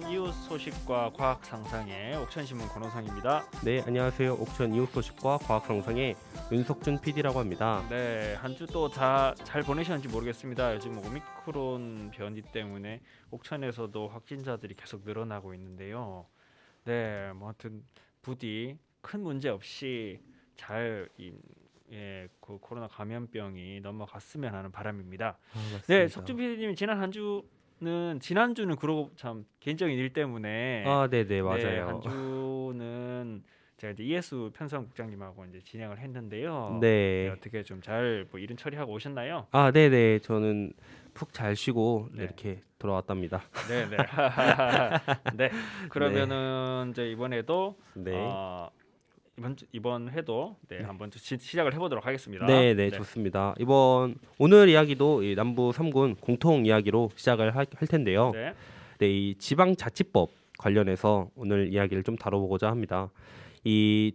옥천 이웃 소식과 과학 상상의 옥천신문 권호상입니다. 네, 안녕하세요. 옥천 이웃 소식과 과학 상상의 윤석준 PD라고 합니다. 네, 한 주 또 잘 보내셨는지 모르겠습니다. 요즘 오미크론 변이 때문에 옥천에서도 확진자들이 계속 늘어나고 있는데요. 네, 뭐 하여튼 부디 큰 문제 없이 그 코로나 감염병이 넘어갔으면 하는 바람입니다. 네, 맞습니다. 석준 PD님 지난주는 그러고 참 개인적인 일 때문에 네네, 네, 맞아요. 한 주는 제가 이제 이해수 편성국장님하고 이제 진행을 했는데요. 네, 네. 어떻게 좀 잘 뭐 일은 처리하고 오셨나요? 네네. 저는 푹 잘 쉬고 네. 이렇게 돌아왔답니다. 네, 네. 네. 그러면은 이제 이번에도 네. 이번 회도 네. 한번 시작을 해보도록 하겠습니다. 네, 좋습니다. 오늘 이야기도 이 남부 3군 공통 이야기로 시작을 할 텐데요. 네. 네, 이 지방자치법 관련해서 오늘 이야기를 좀 다뤄보고자 합니다. 이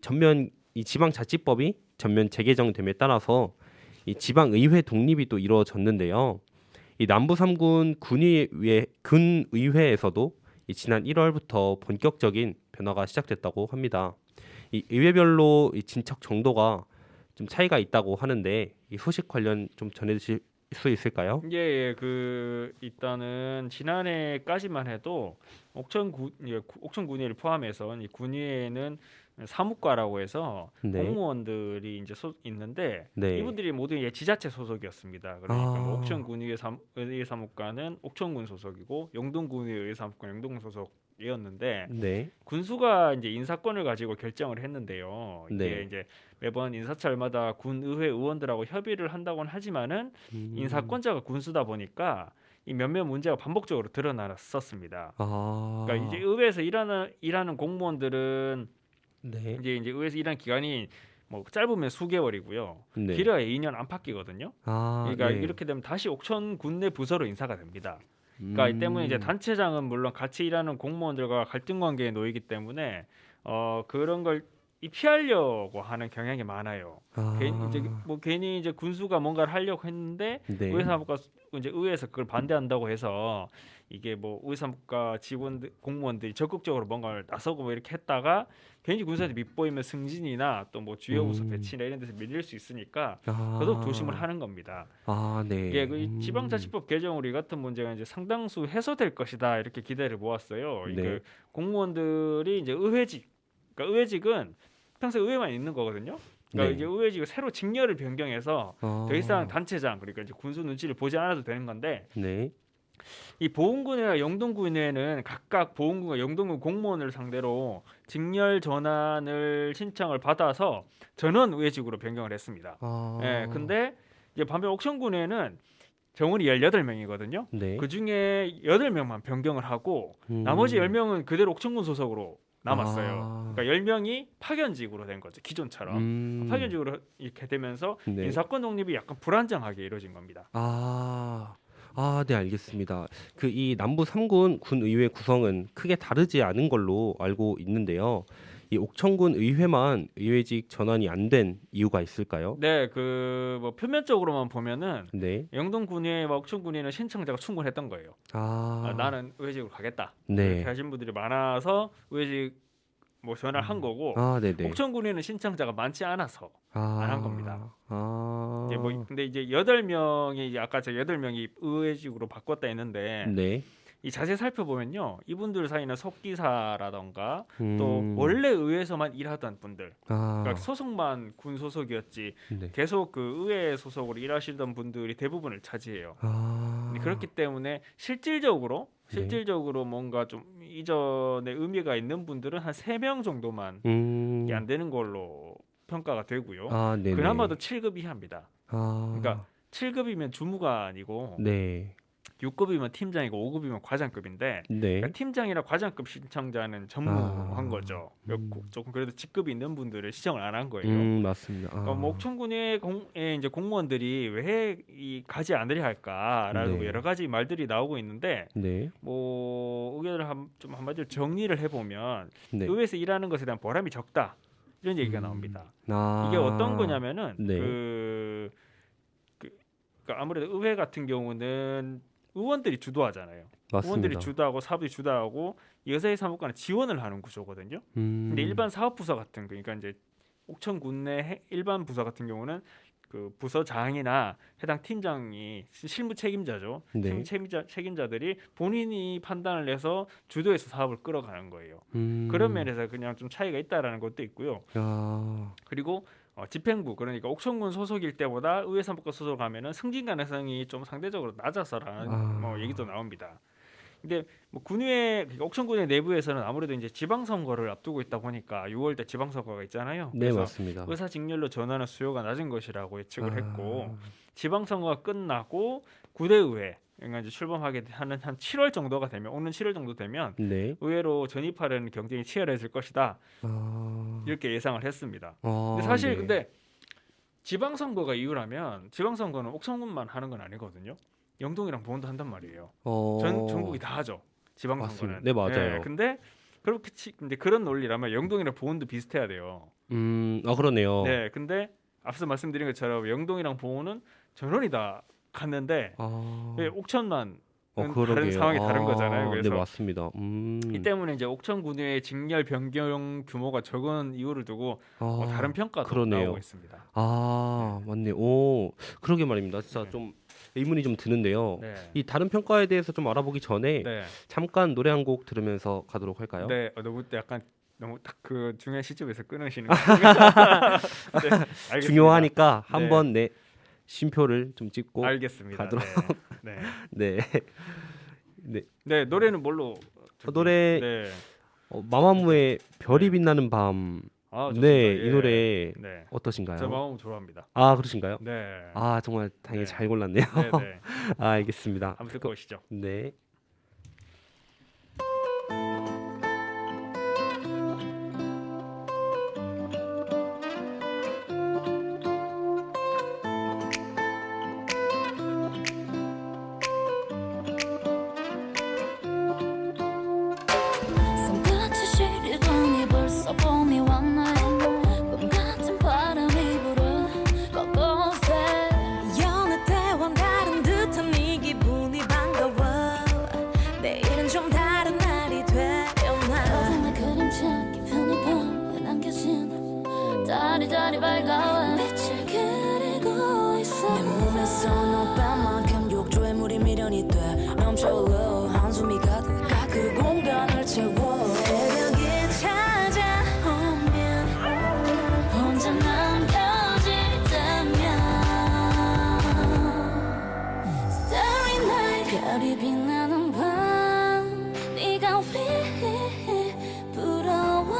지방자치법이 전면 재개정됨에 따라서 이 지방의회 독립이 또 이루어졌는데요. 이 남부 3군 군의회에서도 이 지난 1월부터 본격적인 변화가 시작됐다고 합니다. 이 의회별로 이 진척 정도가 좀 차이가 있다고 하는데 이 소식 관련 좀 전해주실 수 있을까요? 예, 일단은 지난해까지만 해도 옥천군위를 포함해서 이 군위에는 사무과라고 해서 네. 공무원들이 이제 있는데 네. 이분들이 모두 지자체 소속이었습니다. 그러니까 뭐 아. 옥천군위의 의사무과는 옥천군 소속이고 영동군위의 의사무과 영동군 소속이었는데 네. 군수가 이제 인사권을 가지고 결정을 했는데요. 이게 네. 이제 매번 인사철마다 군의회 의원들하고 협의를 한다고는 하지만은 인사권자가 군수다 보니까 이 몇몇 문제가 반복적으로 드러났었습니다. 그러니까 이제 의회에서 일하는 공무원들은 네. 이제 의회에서 일하는 기간이 뭐 짧으면 수개월이고요. 네. 길어야 2년 안팎이거든요. 그러니까 네. 이렇게 되면 다시 옥천군 내 부서로 인사가 됩니다. 그러니까 이 때문에 이제 단체장은 물론 같이 일하는 공무원들과 갈등 관계에 놓이기 때문에 그런 걸 피하려고 하는 경향이 많아요. 괜히 이제 군수가 뭔가를 하려고 했는데 네. 의사무과 이제 의회에서 그걸 반대한다고 해서 이게 뭐 의사무과 직원들 공무원들이 적극적으로 뭔가를 나서고 뭐 이렇게 했다가 괜히 군수한테 밑보이면 승진이나 또 뭐 주요 부서 배치나 이런 데서 밀릴 수 있으니까 더더욱 조심을 하는 겁니다. 네. 이게 그 지방자치법 개정으로 이 같은 문제가 이제 상당수 해소될 것이다 이렇게 기대를 모았어요. 네. 그 공무원들이 이제 그러니까 의회직은 평소 의회만 있는 거거든요. 그러니까 네. 이제 의회직을 새로 직렬을 변경해서 더 이상 단체장 그러니까 이제 군수 눈치를 보지 않아도 되는 건데 네. 이 보훈군이나 영동군에는 각각 보훈군과 영동군 공무원을 상대로 직렬 전환을 신청을 받아서 전원 의회직으로 변경을 했습니다. 예, 근데 이제 반면 옥천군에는 정원이 18명이거든요. 네. 그 중에 8명만 변경을 하고 나머지 10명은 그대로 옥천군 소속으로 남았어요. 그러니까 10명이 파견직으로 된 거죠. 기존처럼. 파견직으로 이렇게 되면서 네. 인사권 독립이 약간 불안정하게 이루어진 겁니다. 네, 알겠습니다. 이 남부 3군 군의회 구성은 크게 다르지 않은 걸로 알고 있는데요. 이 옥천군 의회만 의회직 전환이 안 된 이유가 있을까요? 네, 뭐 표면적으로만 보면은 네. 영동군의회와 옥천군의회는 신청자가 충분했던 거예요. 나는 의회직으로 가겠다. 네. 이렇게 하신 분들이 많아서 의회직 뭐 전화를 한 거고 네네. 옥천군의회는 신청자가 많지 않아서 안 한 겁니다. 이제 근데 이제 8명이 아까 제가 8명이 의회직으로 바꿨다 했는데 네. 이 자세히 살펴보면요. 이분들 사이는 속기사라던가 또 원래 의회에서만 일하던 분들 그러니까 소속만 군 소속이었지 네. 계속 그 의회 소속으로 일하시던 분들이 대부분을 차지해요. 그렇기 때문에 실질적으로 뭔가 좀 이전에 의미가 있는 분들은 한 3명 정도만 안 되는 걸로 평가가 되고요. 네네. 그나마도 7급 이하입니다. 그러니까 7급이면 주무관이고 네. 6급이면 팀장이고 5급이면 과장급인데 네. 그러니까 팀장이나 과장급 신청자는 전무한 거죠. 조금 그래도 직급이 있는 분들을 신청을 안 한 거예요. 맞습니다. 그러니까 뭐 옥천군의 이제 공무원들이 왜 가지 않으려 할까라는 네. 여러 가지 말들이 나오고 있는데 네. 뭐 의견을 좀 한마디로 정리를 해보면 네. 의회에서 일하는 것에 대한 보람이 적다 이런 얘기가 나옵니다. 이게 어떤 거냐면은 네. 그러니까 아무래도 의회 같은 경우는 의원들이 주도하잖아요. 맞습니다. 의원들이 주도하고 사업이 주도하고 여사의 사무관은 지원을 하는 구조거든요. 근데 일반 사업 부서 같은 거, 그러니까 이제 옥천군 내 일반 부서 같은 경우는 그 부서장이나 해당 팀장이 실무 책임자죠. 네. 실무 책임자들이 본인이 판단을 해서 주도해서 사업을 끌어가는 거예요. 그런 면에서 그냥 좀 차이가 있다라는 것도 있고요. 야. 그리고 집행부, 그러니까 옥천군 소속일 때보다 의회 사무과 소속하면은 승진 가능성이 좀 상대적으로 낮아서라는 뭐 얘기도 나옵니다. 근데 뭐 군의회, 그러니까 옥천군의 내부에서는 아무래도 이제 지방선거를 앞두고 있다 보니까 6월때 지방선거가 있잖아요. 네, 그래서 맞습니다. 의사 직렬로 전환의 수요가 낮은 것이라고 예측을 했고, 지방선거가 끝나고 구대의회, 그러니까 이제 출범하게 하는 한 7월 정도가 되면, 오는 7월 정도 되면 네. 의회로 전입하려는 경쟁이 치열해질 것이다, 이렇게 예상을 했습니다. 근데 사실 네. 근데 지방선거가 이유라면 지방선거는 옥천군만 하는 건 아니거든요. 영동이랑 보은도 한단 말이에요. 전국이 다 하죠. 지방선거는. 맞습니다. 네, 맞아요. 근데 그렇게 근데 그런 논리라면 영동이랑 보은도 비슷해야 돼요. 그러네요. 네, 근데 앞서 말씀드린 것처럼 영동이랑 보은은 전원이 다 갔는데 왜 옥천만 다른 그러게요. 상황이 다른 거잖아요. 그래서 네, 맞습니다. 이 때문에 이제 옥천군의 직렬 변경 규모가 적은 이유를 두고 다른 평가도 그러네요. 나오고 있습니다. 맞네요. 오, 그러게 말입니다. 진짜 네. 좀 의문이 좀 드는데요. 네. 이 다른 평가에 대해서 좀 알아보기 전에 네. 잠깐 노래 한 곡 들으면서 가도록 할까요? 네, 너무 약간 너무 딱 그 중요한 시점에서 끊으시는 거예요. 네, 알겠습니다. 중요하니까 네. 한번 내 쉼표를 좀 찍고 알겠습니다. 가도록. 네. 네. 네, 노래는 뭘로? 노래 네. 마마무의 별이 빛나는 밤. 좋습니다. 네, 예. 이 노래 네. 어떠신가요? 저 마음 좋아합니다. 그러신가요? 네. 정말 당연히 네. 잘 골랐네요. 네, 네. 알겠습니다. 한번 듣고 오시죠. 네. 손같이 시리더니 벌써 봄이 왔네. 꿈 같은 바람이 불어 곳곳에 여느 때와 다른 듯한 이 기분이 반가워. 내일은 좀 다른 날이 되려나. 어둠의 그림자 깊은 이 밤에 남겨진 달이 밝아와 빛을 그리고 있어. 내 몸에서 너만큼 욕조에 물이 미련이 돼 넘쳐흘러 한숨이 가득 그 공간을 채워. 새벽이 찾아오면 혼자 남겨질 때면 Starry night 별이 빛나는 밤 네가 왜 부러워.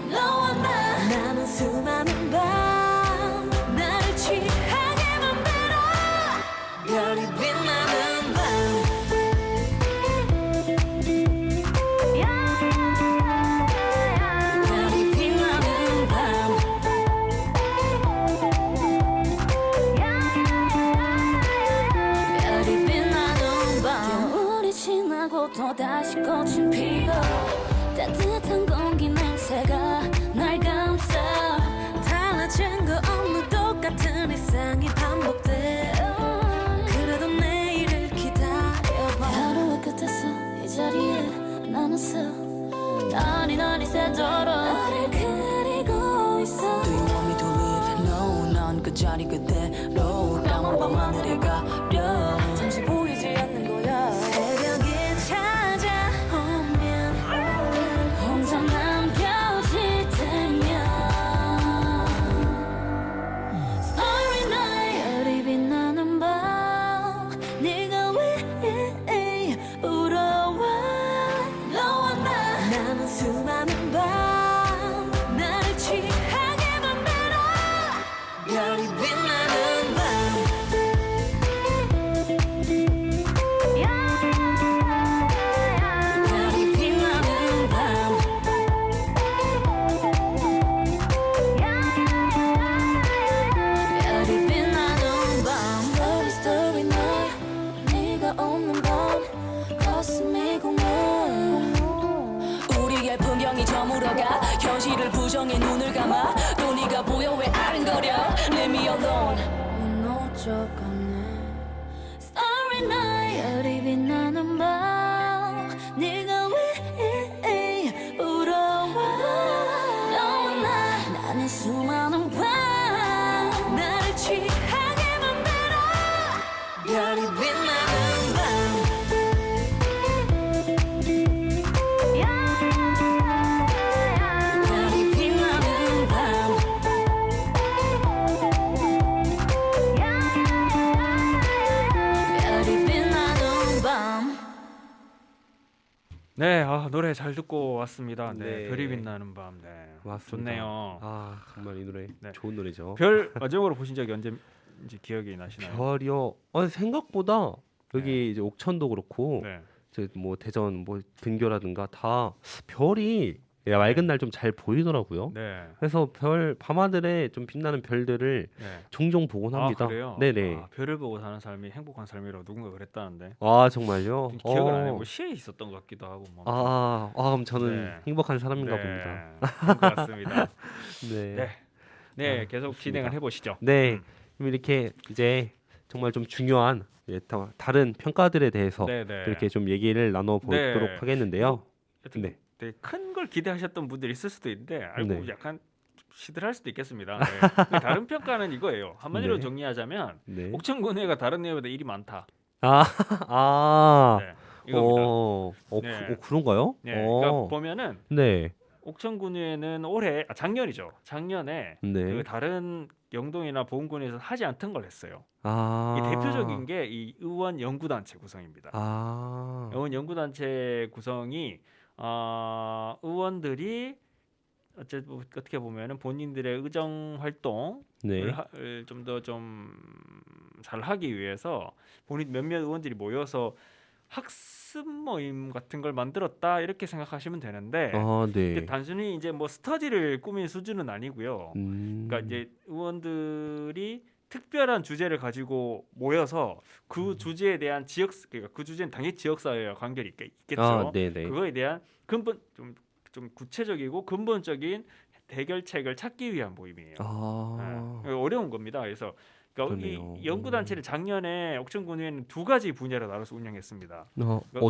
너와 나는 수많은 밤 나를 취하게 만들어. 별이 빛나는 밤 별이 빛나는 밤 별이 빛나는 밤. 겨울이 지나고 또다시 꽃은 피고 따뜻한 공기 냄새가 날 감싸. 달라진 거 없는 똑같은 일상이 반복돼. 그래도 내일을 기다려봐. 하루의 끝에서 이 자리에 남았어. 나니 새도록 나를 그리고 있어. Do you want me to live? No, 난 그 자리 그대로 까만 밤 하늘에 가려. 잠시 보이지 않는 거야. 새벽이 찾아오면 혼자 남겨질 때면 Starry night 별이 빛나는 밤 네가 왜 부러워. 너와 나는 수많은 밤 나를 취하게 만들어. 별이 빛나는 밤 별이 빛나는 밤 별이 빛나는 밤 Starry starry night 네가 없는 밤 가슴이 공허. 우리의 풍경이 저물어가 현실을 부정해 눈을 감아. 또 네가 보여 왜 아른거려. Leave me alone. 무너져가네. Starry night 밤 네가 왜 울어와 너와 나는 수많은 밤 나를 취하게 만들어 별이 빛나는 밤 별이 빛나는 밤 별이 빛나는 밤 네, 노래 잘 듣고 왔습니다. 네, 네. 별이 빛나는 밤. 네, 맞습니다. 좋네요. 정말 이 노래 네. 좋은 노래죠. 별 마지막으로 보신 적이 언제인지 기억이 나시나요? 별이요. 생각보다 여기 이제 옥천도 그렇고 네, 이제 뭐 대전 뭐 근교라든가 다 별이 맑은 날 좀 잘 보이더라고요. 네, 그래서 별 밤하늘에 좀 빛나는 별들을 네. 종종 보곤 합니다. 그래요? 네네. 별을 보고 사는 삶이 행복한 삶이라고 누군가 그랬다는데 정말요? 좀 기억은 안 해요. 뭐 시에 있었던 것 같기도 하고. 뭐. 그럼 저는 네. 행복한 사람인가 네, 봅니다. 그런 것 같습니다. 네. 네, 네, 계속 좋습니다. 진행을 해보시죠. 네. 그럼 이렇게 이제 정말 좀 중요한 다른 평가들에 대해서 네, 네. 이렇게 좀 얘기를 나눠보도록 네. 하겠는데요. 하여튼 네. 되게 큰 걸 기대하셨던 분들이 있을 수도 있는데 알고 네. 약간 시들할 수도 있겠습니다. 네. 다른 평가는 이거예요. 한마디로 네. 정리하자면 네. 옥천군회가 다른 회보다 일이 많다. 아, 네, 이겁니다. 네. 그런가요? 네, 그러니까 보면은 네. 옥천군회는 작년이죠. 작년에 네. 그 다른 영동이나 보은군에서 하지 않던 걸 했어요. 이 이 대표적인 게 이 의원 연구단체 구성입니다. 의원 연구단체 구성이 의원들이 어떻게 보면은 본인들의 의정 활동을 네. 좀 더 좀 잘 하기 위해서 본인 몇몇 의원들이 모여서 학습 모임 같은 걸 만들었다 이렇게 생각하시면 되는데 네. 이게 단순히 이제 뭐 스터디를 꾸민 수준은 아니고요. 그러니까 음. 이제 의원들이 특별한 주제를 가지고 모여서 그 주제에 대한 그러니까 그 주제는 당연히 지역 사회와 관계가 있겠죠. 네네. 그거에 대한 근본 좀 구체적이고 근본적인 해결책을 찾기 위한 모임이에요. 네. 어려운 겁니다. 그래서 그러니까 그러네요. 이 연구 단체를 작년에 옥천군의회는 두 가지 분야로 나눠서 운영했습니다.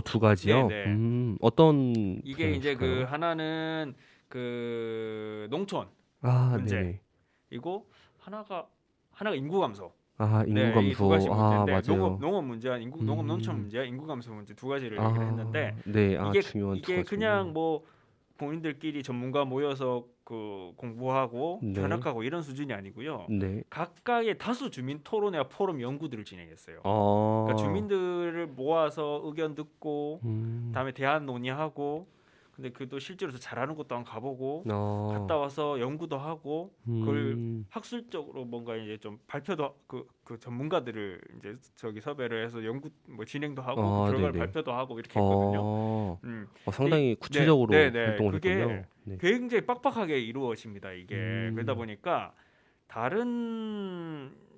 두 가지요? 네네. 어떤 이게 이제 그 분야일까요? 하나는 그 농촌 문제. 네네. 이고 하나가 인구 감소. 인구 네, 감소. 이 두 가지 문제인데 맞아요. 농업 문제와 농업 농촌 문제와 인구 감소 문제 두 가지를 얘기를 했는데 네. 이게 중요한 두 이게 가지. 그냥 뭐 본인들끼리 전문가 모여서 그 공부하고 네. 견학하고 이런 수준이 아니고요. 네. 각각의 다수 주민 토론회와 포럼 연구들을 진행했어요. 아. 그러니까 주민들을 모아서 의견 듣고 음. 다음에 대안 논의하고 근데 그도 실제로 잘하는 곳도 한번 가보고 아. 갔다 와서 연구도 하고 그걸 음. 학술적으로 뭔가 이제 좀 발표도 그 전문가들을 이제 저기 섭외를 해서 연구 뭐 진행도 하고 그 결과를 네네. 발표도 하고 이렇게 했거든요. 상당히 구체적으로 네네. 활동을 그게 했군요. 네. 굉장히 빡빡하게 이루어집니다. 이게 그러다 음. 보니까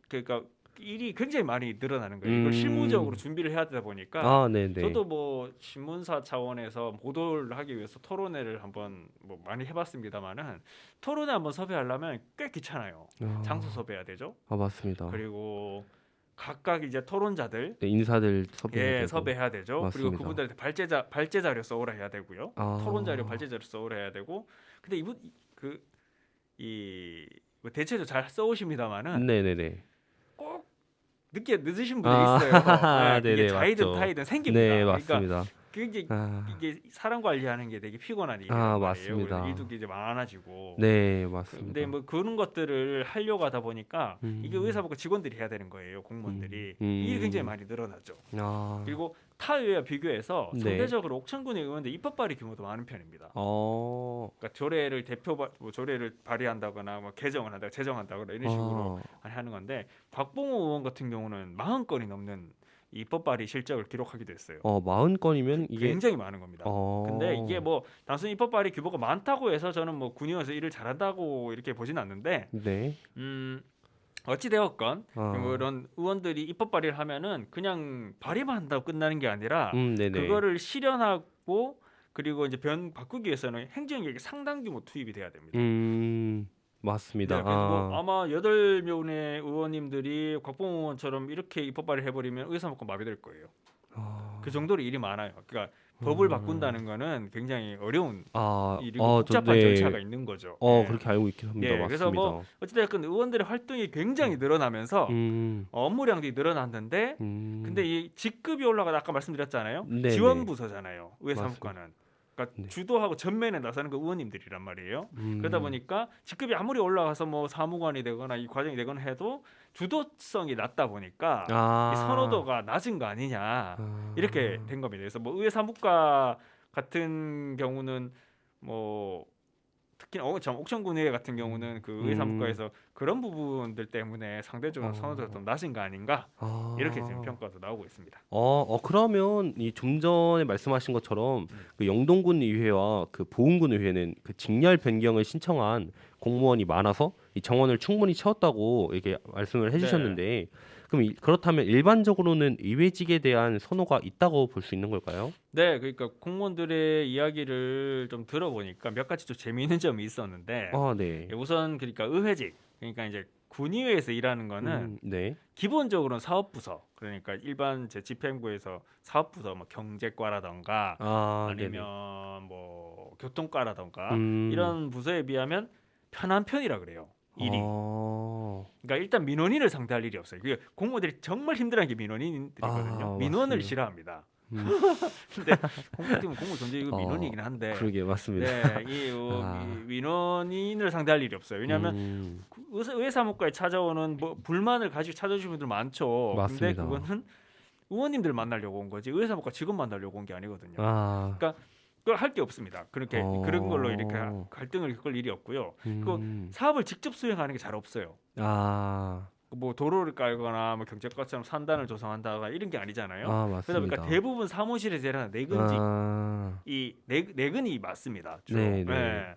그러니까 일이 굉장히 많이 늘어나는 거예요. 이걸 실무적으로 준비를 해야 되다 보니까 네네. 저도 뭐 신문사 차원에서 보도를 하기 위해서 토론회를 한번 뭐 많이 해봤습니다만은 토론회 한번 섭외하려면 꽤 귀찮아요. 장소 섭외해야 되죠. 맞습니다. 그리고 각각 이제 토론자들 네, 인사들 섭외해야 되죠. 맞습니다. 그리고 그분들한테 발제 자료 써오라 해야 되고요. 토론 자료 발제 자료 써오라 해야 되고. 근데 이분 뭐 대체도 잘 써오십니다만은 네네네. 꼭 늦으신 분이 있어요. 네네, 이게 자이든 맞죠. 타이든 생깁니다. 네, 그러니까 맞습니다. 이게 사람 관리하는 게 되게 피곤한 일이에요. 맞습니다. 일도 이제 많아지고. 네, 맞습니다. 근데 뭐 그런 것들을 하려고 하다 보니까 이게 음. 의사복과 직원들이 해야 되는 거예요. 공무원들이. 일이 굉장히 많이 늘어났죠. 그리고 타 의회와 비교해서 네. 상대적으로 옥천군의 의원들 입법 발의 규모도 많은 편입니다. 그러니까 조례를 조례를 발의한다거나 뭐 개정을 한다거나 제정한다거나 이런 식으로 하는 건데 곽봉호 의원 같은 경우는 40건이 넘는 입법 발의 실적을 기록하기도 했어요. 40건이면 이게 굉장히 많은 겁니다. 근데 이게 뭐 단순히 입법 발의 규모가 많다고 해서 저는 뭐 군의원에서 일을 잘한다고 이렇게 보진 않는데 네. 어찌 되었건 뭐 이런 의원들이 입법 발의를 하면은 그냥 발의만 한다고 끝나는 게 아니라 네네. 그거를 실현하고 그리고 이제 바꾸기 위해서는 행정력이 상당 규모 투입이 돼야 됩니다. 맞습니다. 네, 그래서 뭐 아마 8명의 의원님들이 곽봉호 의원처럼 이렇게 입법 발의를 해버리면 의사목권 마비될 거예요. 그 정도로 일이 많아요. 그러니까 법을 바꾼다는 거는 굉장히 어려운 일이고 저, 복잡한 네. 절차가 있는 거죠. 그렇게 알고 있긴 합니다. 예, 그래서 맞습니다. 뭐 어쨌든 의원들의 활동이 굉장히 늘어나면서 업무량도 늘어났는데 근데 이 직급이 올라가다 아까 말씀드렸잖아요. 네네. 지원부서잖아요. 의회 맞습니다. 사무관은. 그러니까 네. 주도하고 전면에 나서는 그 의원님들이란 말이에요. 음. 그러다 보니까 직급이 아무리 올라가서 뭐 사무관이 되거나 이 과정이 되거나 해도 주도성이 낮다 보니까 이 선호도가 낮은 거 아니냐 이렇게 된 겁니다. 그래서 뭐 의회 사무과 같은 경우는 뭐 특히 옥천군의회 같은 경우는 그 의회 사무과에서 그런 부분들 때문에 상대적으로 선호도가 좀 낮은 거 아닌가 이렇게 지금 평가도 나오고 있습니다. 그러면 이 좀 전에 말씀하신 것처럼 그 영동군 의회와 그 보은군 의회는 그 직렬 변경을 신청한 공무원이 많아서 이 정원을 충분히 채웠다고 이렇게 말씀을 해주셨는데 그럼 그렇다면 일반적으로는 의회직에 대한 선호가 있다고 볼 수 있는 걸까요? 네, 그러니까 공무원들의 이야기를 좀 들어보니까 몇 가지 좀 재미있는 점이 있었는데 네. 우선 그러니까 의회직 그러니까 이제 군의회에서 일하는 거는 네. 기본적으로는 사업부서 그러니까 일반 제 집행부에서 사업부서 뭐 경제과라던가 아니면 뭐 교통과라던가 이런 부서에 비하면 편한 편이라 그래요. 일이. 그러니까 일단 민원인을 상대할 일이 없어요. 그게 공무원들이 정말 힘들어하는 게 민원인들이거든요. 민원을 맞습니다. 싫어합니다. 근데 공무원 존재 이거 민원이긴 한데. 그러게 맞습니다. 네, 이 민원인을 상대할 일이 없어요. 왜냐하면 의회 사무과에 찾아오는 뭐 불만을 가지고 찾아주시는 분들 많죠. 맞습니다. 근데 그거는 의원님들 만나려고 온 거지 의회 사무과 직원 만나려고 온 게 아니거든요. 그러니까 그걸 할 게 없습니다. 그렇게 그런 걸로 이렇게 갈등을 겪을 일이 없고요. 그리고 사업을 직접 수행하는 게 잘 없어요. 뭐 도로를 깔거나 뭐 경제과처럼 산단을 조성한다거나 이런 게 아니잖아요. 그러다 맞습니다. 보니까 대부분 사무실에서 일하는 내근직 이 내근이 맞습니다. 주로. 네.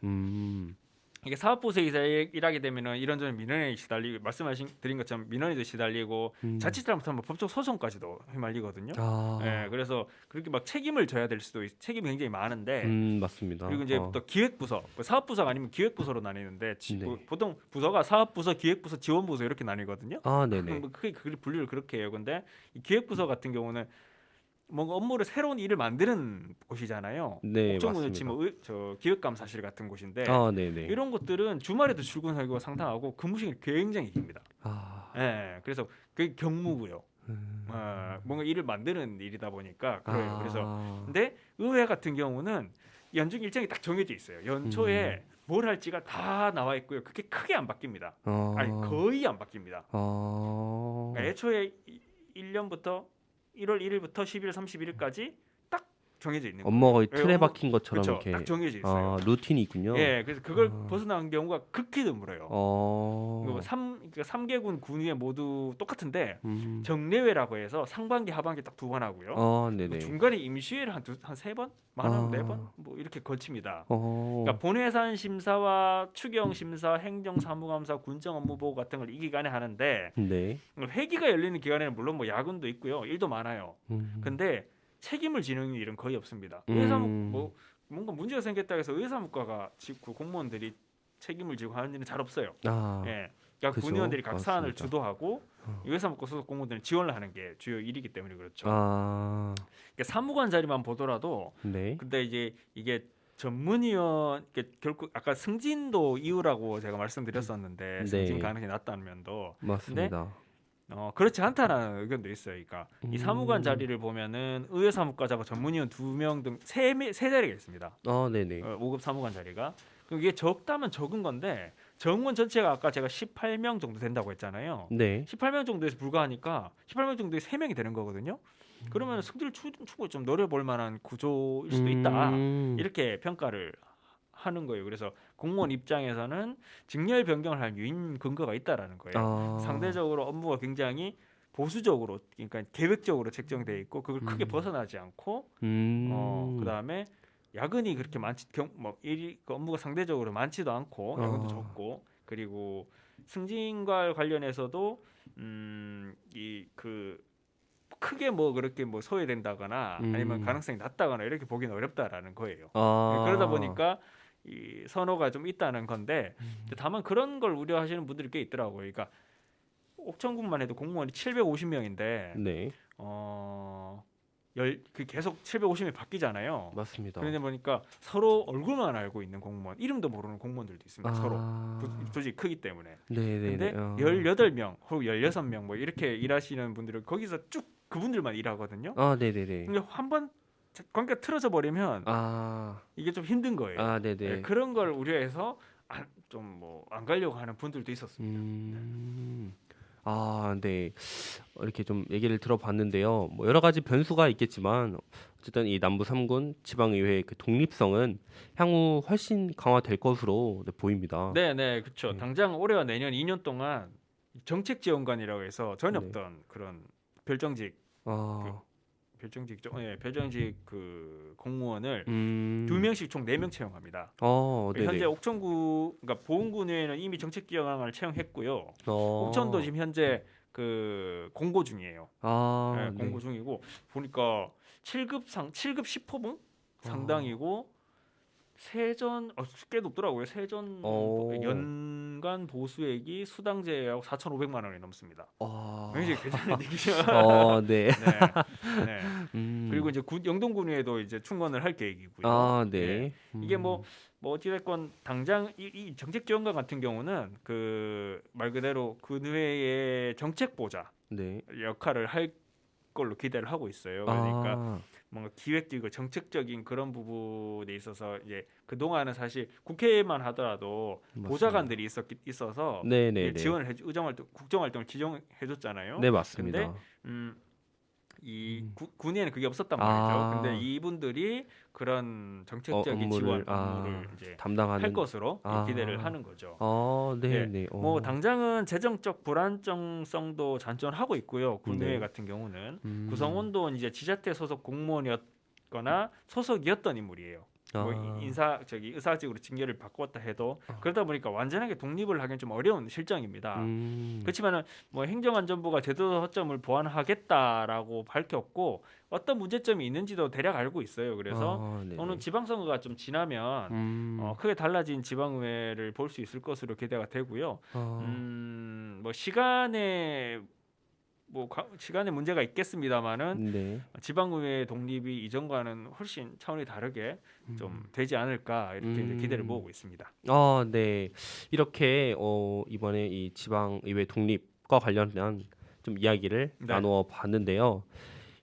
이게 사업부서에서 일하게 되면은 이런저런 민원에 시달리고 드린 것처럼 민원에도 시달리고 자칫 잘못하면 법적 소송까지도 휘말리거든요. 그래서 그렇게 막 책임을 져야 될 수도 책임이 굉장히 많은데 맞습니다. 그리고 이제 또 기획부서 사업부서가 아니면 기획부서로 나뉘는데 보통 부서가 사업부서, 기획부서, 지원부서 이렇게 나뉘거든요. 네네. 크게 분류를 그렇게 해요. 근데 이 기획부서 같은 경우는 뭔가 업무를 새로운 일을 만드는 곳이잖아요. 네, 옥천군은 맞습니다. 지금 기획감사실 같은 곳인데 네네. 이런 것들은 주말에도 출근하기가 상당하고 근무 시간이 굉장히 깁니다. 그래서 그게 경무고요. 뭔가 일을 만드는 일이다 보니까 그래요. 그래서 근데 의회 같은 경우는 연중 일정이 딱 정해져 있어요. 연초에 뭘 할지가 다 나와 있고요. 그게 크게 안 바뀝니다. 아니 거의 안 바뀝니다. 그러니까 애초에 1년부터 1월 1일부터 11월 31일까지 딱 정해져 있는 거예요. 업무가 거의 틀에 박힌 것처럼 그렇죠. 이렇게 딱 정해져 있어요. 루틴이 있군요. 그래서 그걸 벗어나는 경우가 극히 드물어요. 그러니까 3개군 군의회 모두 똑같은데 정례회라고 해서 상반기 하반기 딱 2번 하고요. 네네. 중간에 임시회를 한 3번, 많으면 4번 뭐 이렇게 거칩니다. 그러니까 본회산 심사와 추경 심사, 행정 사무감사, 군정 업무보고 같은 걸 이 기간에 하는데 네. 회기가 열리는 기간에는 물론 뭐 야근도 있고요, 일도 많아요. 근데 책임을 지는 일은 거의 없습니다. 의사무 뭐 뭔가 문제가 생겼다 해서 의사무과가 그 공무원들이 책임을 지고 하는 일은 잘 없어요. 그러니까 그죠? 군의원들이 각 사안을 맞습니다. 주도하고 의사무과 소속 공무원들은 지원을 하는 게 주요 일이기 때문에 그렇죠. 그러니까 사무관 자리만 보더라도 네. 근데 이제 이게 전문위원 결국 아까 승진도 이유라고 제가 말씀드렸었는데 승진 가능성이 낮다는 면도 맞습니다. 그렇지 않다는 의견도 있어요. 그러니까 이 사무관 자리를 보면은 의회 사무과자가 전문위원 2명 등 세 자리가 있습니다. 네네. 5급 사무관 자리가. 그럼 이게 적다면 적은 건데 정원 전체가 아까 제가 18명 정도 된다고 했잖아요. 네. 18명 정도에서 불과하니까 18명 정도에 3명이 되는 거거든요. 그러면 승진을 충분히 좀 노려볼 만한 구조일 수도 있다. 이렇게 평가를 하는 거예요. 그래서 공무원 입장에서는 직렬 변경을 할 유인 근거가 있다라는 거예요. 상대적으로 업무가 굉장히 보수적으로, 그러니까 계획적으로 책정되어 있고 그걸 크게 벗어나지 않고, 그다음에 야근이 그렇게 그 업무가 상대적으로 많지도 않고 야근도 적고, 그리고 승진과 관련해서도 크게 뭐 그렇게 뭐 소외된다거나 아니면 가능성이 낮다거나 이렇게 보기는 어렵다라는 거예요. 그러다 보니까 이 선호가 좀 있다는 건데, 다만 그런 걸 우려하시는 분들이 꽤 있더라고요. 그러니까 옥천군만 해도 공무원이 750명인데 네. 그 계속 750이 바뀌잖아요. 맞습니다. 그런데 보니까 서로 얼굴만 알고 있는 공무원, 이름도 모르는 공무원들도 있습니다. 서로 아. 조직이 크기 때문에. 네네네. 근데 18명 혹은 16명 뭐 이렇게 일하시는 분들은 거기서 쭉 그분들만 일하거든요. 아, 네네네. 근데 한번 관계가 틀어져 버리면 아, 이게 좀 힘든 거예요. 아, 네네. 네, 그런 걸 우려해서 좀 뭐 안 가려고 하는 분들도 있었습니다. 아, 네. 이렇게 좀 얘기를 들어봤는데요. 뭐 여러 가지 변수가 있겠지만 어쨌든 이 남부 3군 지방의회의 그 독립성은 향후 훨씬 강화될 것으로 보입니다. 네, 네, 그렇죠. 네. 당장 올해와 내년 2년 동안 정책 지원관이라고 해서 전혀 네. 없던 그런 별정직 아, 별정직 그 공무원을 음, 2명씩 총 4명 채용합니다. 네네. 현재 옥천구, 그러니까 보은군에는 이미 정책 지원관을 채용했고요. 어, 옥천도 지금 현재 그 공고 중이에요. 아, 네, 네. 공고 중이고 보니까 7급 10호봉 상당이고 세전 꽤 높더라고요. 세전 연간 보수액이 수당제하고 4,500만 원이 넘습니다. 굉장히 괜찮은 얘기죠. 네. 네. 네. 그리고 이제 영동군에도 이제 충원을 할 계획이고요. 아, 네. 이게 뭐 어찌됐건 당장 이 정책 지원관 같은 경우는 그 말 그대로 군회의 정책 보좌 네. 역할을 할 걸로 기대를 하고 있어요. 그러니까 뭔가 기획적이고 정책적인 그런 부분에 있어서 이제 그 동안은 사실 국회만 하더라도 맞습니다. 보좌관들이 있어서 네네네. 지원을 의정활동, 국정활동을 지정해줬잖아요. 네, 맞습니다. 이 군에는 그게 없었단 아. 말이죠. 근데 이분들이 그런 정책적인 업무를, 지원 업무를 이제 담당하는 할 것으로 아. 기대를 하는 거죠. 네네. 뭐 당장은 재정적 불안정성도 잔존하고 있고요. 군의회 네. 같은 경우는 구성원도 이제 지자체 소속 공무원이었거나 소속이었던 인물이에요. 뭐 의사직으로 징계를 바꿨다 해도 그러다 보니까 완전하게 독립을 하기는 좀 어려운 실정입니다. 그렇지만은 뭐 행정안전부가 제도 허점을 보완하겠다라고 밝혔고 어떤 문제점이 있는지도 대략 알고 있어요. 그래서 오늘 지방선거가 좀 지나면 크게 달라진 지방의회를 볼 수 있을 것으로 기대가 되고요. 뭐 시간에 문제가 있겠습니다만은 네. 지방의회 독립이 이전과는 훨씬 차원이 다르게 좀 되지 않을까 이렇게 이제 기대를 모으고 있습니다. 네. 이렇게 이번에 이 지방의회 독립과 관련한 좀 이야기를 네. 나누어 봤는데요.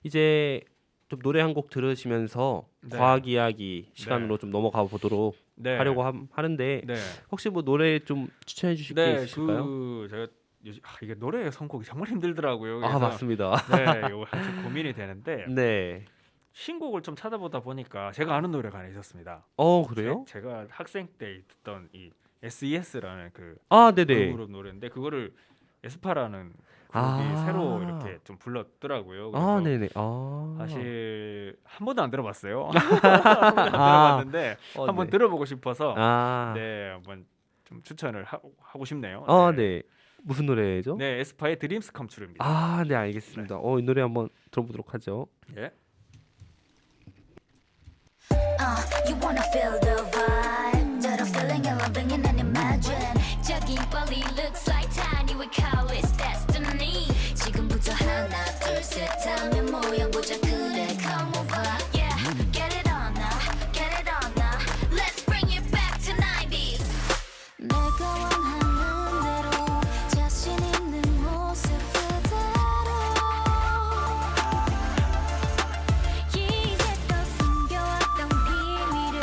이제 좀 노래 한 곡 들으시면서 네. 과학 이야기 시간으로 좀 넘어가 보도록 네. 하려고 하는데 네. 혹시 뭐 노래 좀 추천해 주실 게 있으실까요? 그 제가 이게 노래 선곡이 정말 힘들더라고요. 그래서 맞습니다. 네, 이거 좀 고민이 되는데 네. 신곡을 좀 찾아보다 보니까 제가 아는 노래가 하나 있었습니다. 그래요? 제가 학생 때 듣던 이 SES라는 그 네네. 그룹 노래인데 그거를 에스파라는 그룹이 새로 이렇게 좀 불렀더라고요. 그래서 네네. 사실 한 번도 안 들어봤어요. 한 번도 안 들어봤는데 한번 네. 들어보고 싶어서 네. 한번 좀 추천을 하고 싶네요. 네. 무슨 노래죠? 네, 에스파의 드림스 컴트루입니다. 네, 알겠습니다. 이 노래 한번 들어보도록 하죠. 예. You wanna feel the vibe that I'm feeling and loving and imagine 저기 빨리 looks like tiny we call it destiny 지금부터 하나 둘 셋 하면 모여보자 그래 come over yeah get it on now get it on now let's bring it back to 90s 내가 원하는 대로 자신 있는 모습 그대로 이제껏 숨겨왔던 비밀을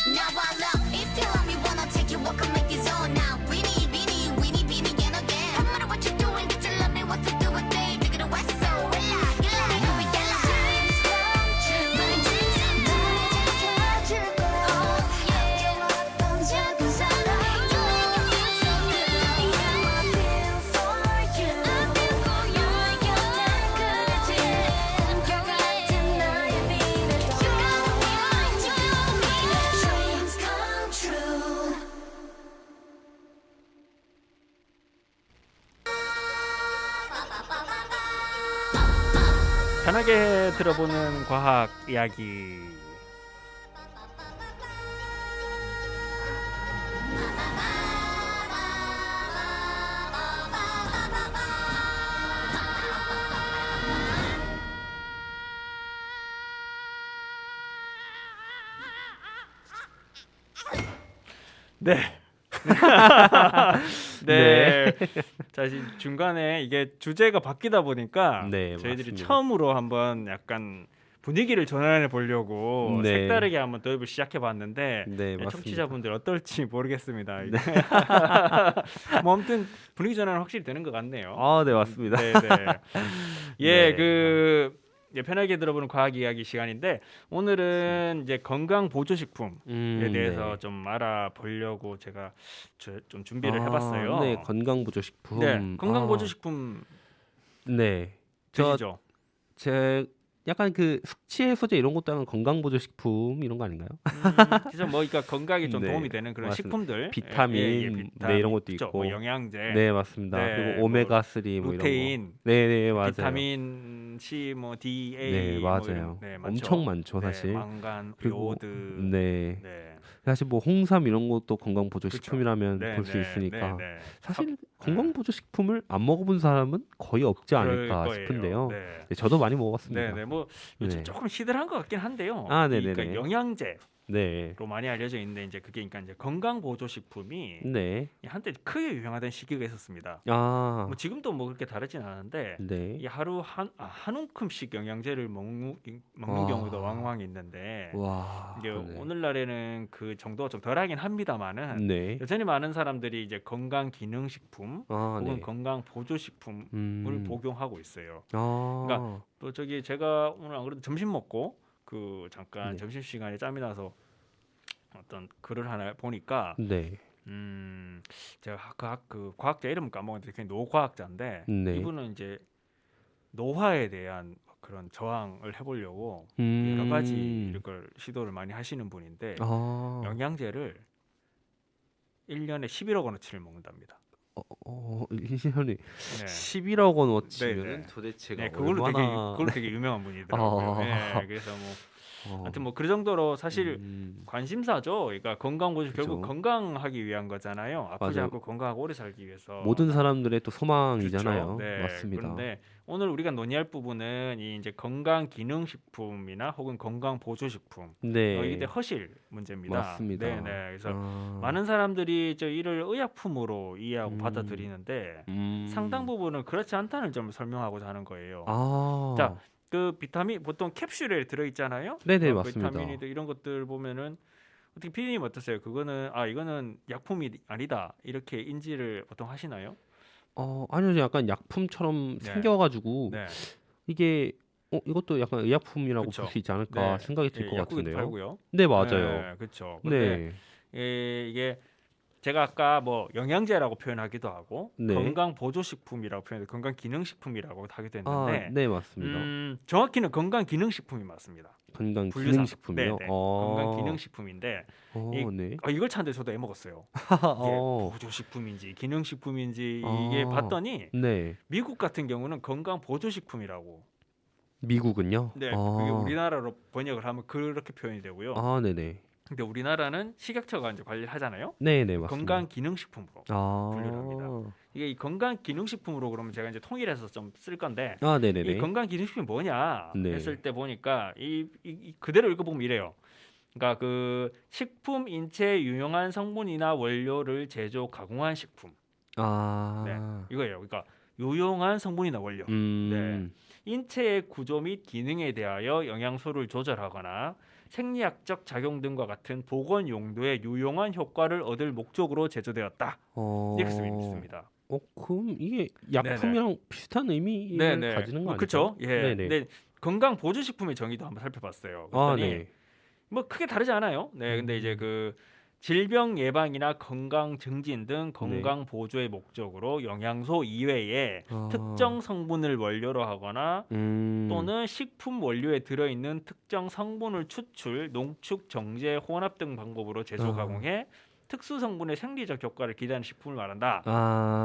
Now I love if you love me, wanna take you walk and make it so now. Weenie, beanie, weenie, beanie, again, again. No matter what you're doing, get your love me, what's to do with me? Take it away, so relax, relax. We get like dreams come true. My dreams come true. Oh yeah, 던져둔 사람. You make me feel so good. Yeah, I feel for you. I feel for you. 너의 곁에 그려진 꿈과 같은 나의 미래도. You gotta be mine to me. Dreams come true. 편하게 들어보는 과학 이야기. 네. 네. 자, 중간에 이게 주제가 바뀌다 보니까 네, 저희들이 맞습니다. 처음으로 한번 약간 분위기를 전환해 보려고 네. 색다르게 한번 도입을 시작해 봤는데 네, 맞습니다. 청취자분들 어떨지 모르겠습니다. 뭐 아무튼 분위기 전환은 확실히 되는 것 같네요. 아, 네, 맞습니다. 네, 네. 예, 네. 편하게 들어보는 과학 이야기 시간인데 오늘은 이제 건강 보조식품에 대해서 네. 좀 알아보려고 제가 좀 준비를 해봤어요. 네, 건강 보조식품. 네, 건강 보조식품 네. 드시죠? 제 약간 그 숙취 해소제 이런 것도 약간 건강 보조식품 이런 거 아닌가요? 그래서 뭐 그러니까 건강에 좀 네, 도움이 되는 그런 맞습니다. 식품들, 비타민, 네, 이런 것도 그쵸? 있고. 뭐 영양제, 네, 맞습니다. 네, 그리고 뭐 오메가 3 뭐 이런 거. 루테인, 네, 네, 맞아요. 비타민 C, 뭐 DA, 네, 뭐 맞아요. 이런, 네, 많죠. 엄청 많죠, 네, 사실. 망간, 그리고 요오드, 네. 네. 사실 뭐 홍삼 이런 것도 건강 보조식품이라면 네, 볼 수 네, 있으니까 네, 네. 사실 건강 보조식품을 안 먹어본 사람은 거의 없지 그럴 않을까 거예요. 싶은데요. 네. 네, 저도 많이 먹어봤습니다. 네, 네, 뭐 요즘 네. 조금 시들한 것 같긴 한데요. 아, 네네네. 그러니까 영양제로 네, 많이 알려져 있는데 이제 그게 그러니까 이제 건강 보조식품이 네, 한때 크게 유행하던 시기가 있었습니다. 아, 뭐 지금도 뭐 그렇게 다르진 않은데 네, 이 하루 한 움큼씩 영양제를 먹는 와. 경우도 왕왕 있는데 와, 이게 네. 오늘날에는 그 정도가 좀 덜하긴 합니다만은 네, 여전히 많은 사람들이 이제 건강 기능식품 아, 혹은 네, 건강 보조식품을 복용하고 있어요. 아, 그러니까 또 저기 제가 오늘 안 그래도 점심 먹고 그 잠깐 네. 점심 시간에 짬이 나서 어떤 글을 하나 보니까 네, 제가 그 과학자 이름 까먹었는데 그냥 노과학자인데 네, 이분은 이제 노화에 대한 그런 저항을 해보려고 여러 가지 이걸 시도를 많이 하시는 분인데 아, 영양제를 1년에 11억 원어치를 먹는답니다. 1년에 네. 11억 원어치면 네, 네. 도대체가 네, 그걸로 얼마나 되게 유명한 분이더라고요. 아. 네, 그래서 뭐 하여튼 뭐 그 정도로 사실 음, 관심사죠. 그러니까 건강 보조 그죠. 결국 건강하기 위한 거잖아요. 아프지 맞아요. 않고 건강하고 오래 살기 위해서. 모든 사람들의 또 소망이잖아요. 그렇죠. 네, 맞습니다. 그런데 오늘 우리가 논의할 부분은 이 이제 건강 기능식품이나 혹은 건강 보조식품 네, 이게 허실 문제입니다. 맞습니다. 네, 네. 그래서 아, 많은 사람들이 저 이를 의약품으로 이해하고 음. 받아들이는데 음. 상당 부분은 그렇지 않다는 점을 설명하고자 하는 거예요. 아, 자, 그 비타민 보통 캡슐에 들어 있잖아요. 네네, 맞습니다. 비타민이도 이런 것들 보면은 어떻게 피디님 어떠세요? 그거는 이거는 약품이 아니다 이렇게 인지를 보통 하시나요? 아니요, 약간 약품처럼 네. 생겨가지고 네, 이게 이것도 약간 의약품이라고 그쵸. 볼 수 있지 않을까 네. 생각이 들 것 약국에도 같은데요. 팔고요. 네, 맞아요. 네, 그렇죠. 근데 네, 이게 제가 아까 뭐 영양제라고 표현하기도 하고 네. 건강 보조식품이라고 표현해 건강 기능식품이라고 하기도 했는데 네, 맞습니다. 정확히는 건강 기능식품이 맞습니다. 건강 분류상. 기능식품이요. 네, 네. 건강 기능식품인데 네. 이걸 찾는데 저도 애먹었어요. 이게 보조식품인지 기능식품인지 이게 봤더니 네. 미국 같은 경우는 건강 보조식품이라고. 미국은요? 네, 그게 우리나라로 번역을 하면 그렇게 표현이 되고요. 네네. 근데 우리나라는 식약처가 이제 관리를 하잖아요. 네네, 맞습니다. 건강 기능식품으로 분류를 합니다. 아, 이게 이 건강 기능식품으로 그러면 제가 이제 통일해서 좀 쓸 건데 네네네. 이 건강 기능식품이 뭐냐 네. 했을 때 보니까 이 그대로 읽어보면 이래요. 그러니까 그 식품 인체에 유용한 성분이나 원료를 제조 가공한 식품 이거예요. 그러니까 유용한 성분이나 원료. 인체의 구조 및 기능에 대하여 영양소를 조절하거나 생리학적 작용 등과 같은 보건 용도에 유용한 효과를 얻을 목적으로 제조되었다. 이렇게 쓰고 있습니다. 그럼 이게 약품이랑 비슷한 의미를 가지는 거 아닐까요? 그렇죠. 예. 네네. 근데 건강 보조식품의 정의도 한번 살펴봤어요. 그랬더니 뭐 크게 다르지 않아요. 네, 근데 이제 그 질병 예방이나 건강 증진 등 건강 보조의 목적으로 영양소 이외에 특정 성분을 원료로 하거나 또는 식품 원료에 들어있는 특정 성분을 추출, 농축, 정제, 혼합 등 방법으로 제조 가공해 특수 성분의 생리적 효과를 기대하는 식품을 말한다.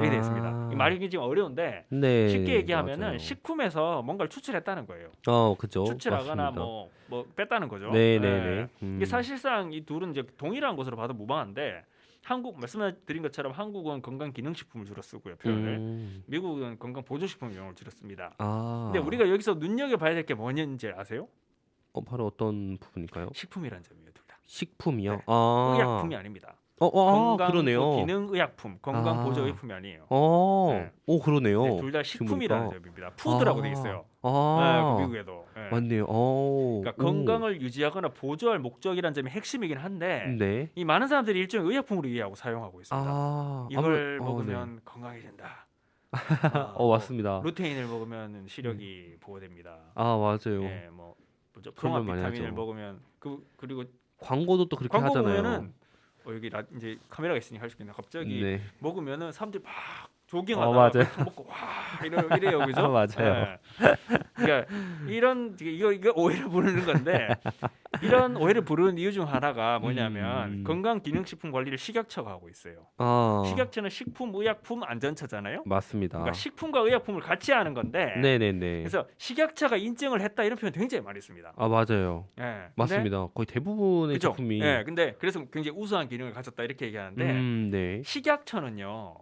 이렇게 되어 있습니다. 이 말이 지금 어려운데 쉽게 얘기하면은 맞아요. 식품에서 뭔가를 추출했다는 거예요. 그죠. 추출하거나 맞습니다. 뭐 뺐다는 거죠. 네네네. 이게 사실상 이 둘은 이제 동일한 것으로 봐도 무방한데 한국 말씀드린 것처럼 한국은 건강기능식품을 주로 쓰고요 표현을. 미국은 건강보조식품 용어를 주로 씁니다. 근데 우리가 여기서 눈여겨봐야 될 게 뭐는지 아세요? 바로 어떤 부분일까요? 식품이라는 점이에요. 둘 다. 식품이요? 네. 의약품이 아닙니다. 그러네요. 기능의약품, 건강보조의품이 아니에요. 오, 그러네요. 네, 둘 다 식품이라는 점입니다. 푸드라고 돼 있어요. 그 미국에도. 네. 맞네요. 그러니까 건강을 유지하거나 보조할 목적이라는 점이 핵심이긴 한데 네. 이 많은 사람들이 일종의 의약품으로 이해하고 사용하고 있습니다. 이걸 아무- 먹으면 건강해진다. 맞습니다. 루테인을 먹으면 시력이 보호됩니다. 맞아요. 예, 뭐죠? 그런 종합 말 많이 비타민을 하죠. 먹으면 그리고 광고도 또 그렇게 광고 하잖아요. 보면은 여기 이제 카메라가 있으니 할 수 있겠네. 갑자기 네. 먹으면은 사람들이 막 맞아요. 조깅하다가 먹고 와 이래요, 그죠? 맞아요. 그러니까 이거 오해를 부르는 건데 이런 오해를 부르는 이유 중 하나가 뭐냐면 건강기능식품 관리를 식약처가 하고 있어요. 식약처는 식품의약품안전처잖아요. 맞습니다. 그러니까 식품과 의약품을 같이 하는 건데. 네네네. 그래서 식약처가 인증을 했다 이런 표현 굉장히 많이 씁니다. 맞아요. 예, 맞습니다. 거의 대부분의 그죠? 제품이 예, 근데 그래서 굉장히 우수한 기능을 가졌다 이렇게 얘기하는데 네. 식약처는요.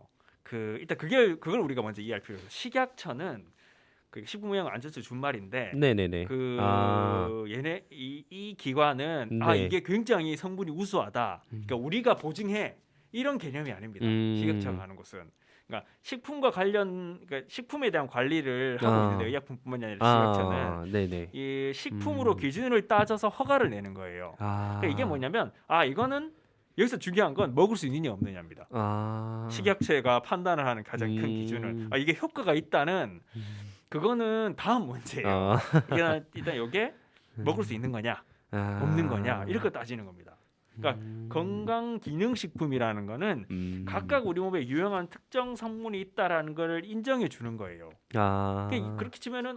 일단 그걸 우리가 먼저 이해할 필요가 있어요. 식약처는 그 식품의약품안전처 준말인데 네네네. 얘네 이 기관은 네. 이게 굉장히 성분이 우수하다. 그러니까 우리가 보증해 이런 개념이 아닙니다. 식약처가 하는 곳은 그러니까 식품과 그러니까 식품에 대한 관리를 하고 있는데 의약품뿐만이 아니라 식약처는 네네. 이 식품으로 기준을 따져서 허가를 내는 거예요. 그러니까 이게 뭐냐면 이거는 여기서 중요한 건 먹을 수 있느냐 없느냐입니다. 식약처가 판단을 하는 가장 큰 기준은 이게 효과가 있다는 그거는 다음 문제예요. 일단 이게 먹을 수 있는 거냐 없는 거냐 이렇게 따지는 겁니다. 그러니까 건강기능식품이라는 거는 각각 우리 몸에 유용한 특정 성분이 있다라는 걸 인정해 주는 거예요. 그렇게 치면은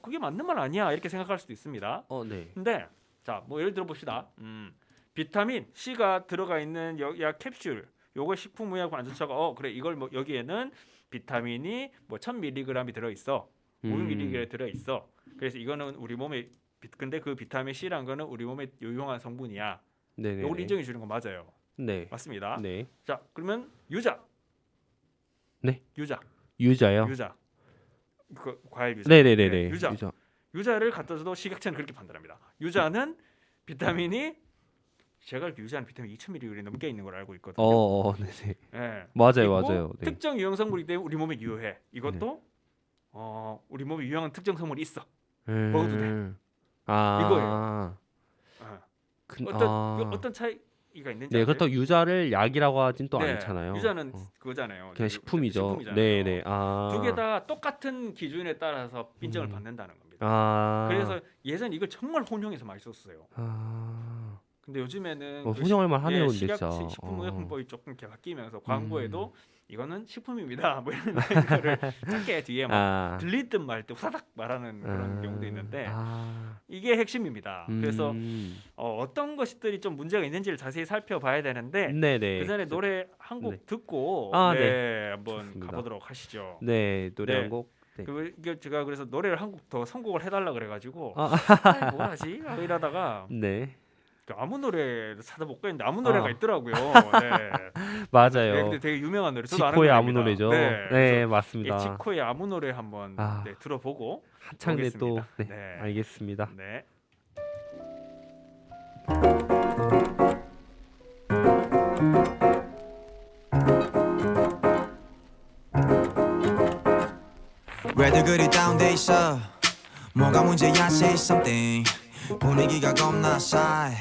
그게 맞는 말 아니야 이렇게 생각할 수도 있습니다. 네. 근데 뭐 예를 들어 봅시다. 비타민 C가 들어가 있는 약 캡슐 요거 식품의약품안전처가 그래 이걸 여기에는 비타민이 1000mg이 들어 있어. 500mg 들어 있어. 그래서 이거는 우리 몸에 근데 그 비타민 C란 거는 우리 몸에 유용한 성분이야. 네네. 요걸 인정해 주는 건 맞아요. 네. 맞습니다. 네. 자, 그러면 유자. 네. 유자요. 유자. 그 과일 유자. 네네네네. 네, 유자를 갖다 줘도 식약처는 그렇게 판단합니다. 유자는 비타민이 제가 알기로 유자는 비타민 2000mg 넘게 있는 걸 알고 있거든요. 네네. 네. 맞아요. 네. 특정 유형 성분이기 때문에 우리 몸에 유효해. 이것도 우리 몸에 유용한 특정 성분이 있어. 먹어도 돼. 이거예요. 어떤 차이가 있는지 네, 그렇다고 유자를 약이라고 하진 또 네, 않잖아요. 유자는 그거잖아요. 그냥 식품이죠. 식품이잖아요. 네네. 두 개 다 똑같은 기준에 따라서 인정을 받는다는 겁니다. 그래서 예전 이걸 정말 혼용해서 많이 썼어요. 근데 요즘에는 혼용할 만하네요, 진짜. 식품의약품법이 조금 이렇게 바뀌면서 광고에도 이거는 식품입니다. 뭐 이런 거를 짧게 뒤에 막 들릴 듯 말 듯 후다닥 말하는 그런 경우도 있는데 이게 핵심입니다. 그래서 어떤 것들이 좀 문제가 있는지를 자세히 살펴봐야 되는데 네네. 그 전에 노래 한 곡 듣고 한번 좋습니다. 가보도록 하시죠. 네, 노래 한 곡. 네. 제가 그래서 노래를 한 곡 더 선곡을 해달라 그래가지고 뭘 하지? 이러다가 네. 아무 노래를 찾아볼까 했는데 아무 노래가 있더라고요. 네. 맞아요. 네, 근데 되게 유명한 노래. 저도 아는 지코의 아무 노래입니다. 노래죠. 네, 맞습니다. 지코의 아무 노래 한번 들어보고 한창 또 오겠습니다. 알겠습니다. 네. 왜들 그리 다운돼 있어 뭐가 문제야 say something 분위기가 겁나 싸해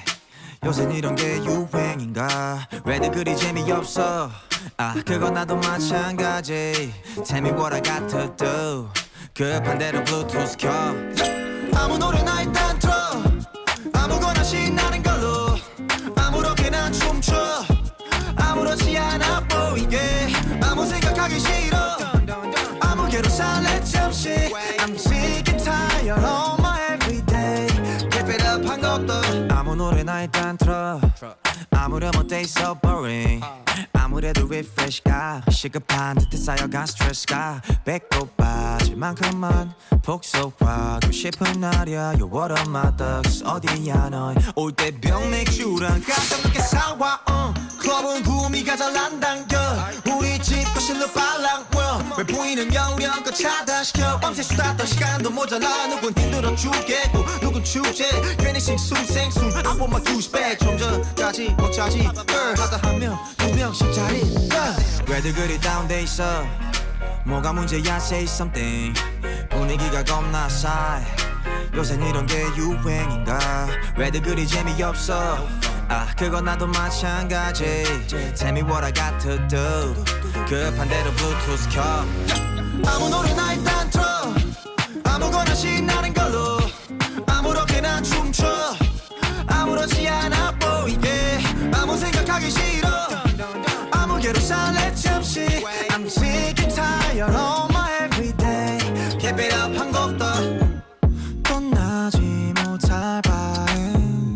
요새 이런 게 유행인가 왜들 그리 재미없어 아 그건 나도 마찬가지 Tell me what I got to do 급한 대로 블루투스 켜 아무 노래나 일단 틀어 아무거나 신나는 걸로 아무렇게나 춤춰 아무렇지 않아 보이게 아무 생각하기 싫어 아무개로 살래 잠시 I'm sick and tired of my everyday Keep it up 한 것도 아무 노래나 일단 틀어 아무렴 어때 so boring 아무래도 refresh가 시급한 듯해 쌓여간 스트레스가 배꼽 빠질 만큼만 복속하고 싶은 날이야 Yo what up my thugs 어디야 넌 올 때 병맥주랑 깜짝 늦게 사와 클럽은 구미가 잘 안 당겨 우리 집 거실로 빨랑 왜 보이는 영령껏 차단시켜 밤새 수다 떠 시간도 모자라 누군 힘들어 죽겠고 누군 축제 괜히 싱숭생숭 I want my douche back 좀 전까지 먹자지 하다 한 명 두 명씩 자리 왜들 그리 다운돼 있어 뭐가 문제야 say something 분위기가 겁나 싸해 요샌 이런 게 유행인가 왜들 그리 재미없어 아 그건 나도 마찬가지 Tell me what I got to do 급한 대로 블루투스 켜 아무 노래나 일단 틀어 아무거나 신나는 걸로 아무렇게나 춤춰 아무렇지 않아 보이게 아무 생각하기 싫어 아무개로 살래 잠시 I'm sick and tired of my everyday Keep it up 한 곡 더 떠나지 못할 바엔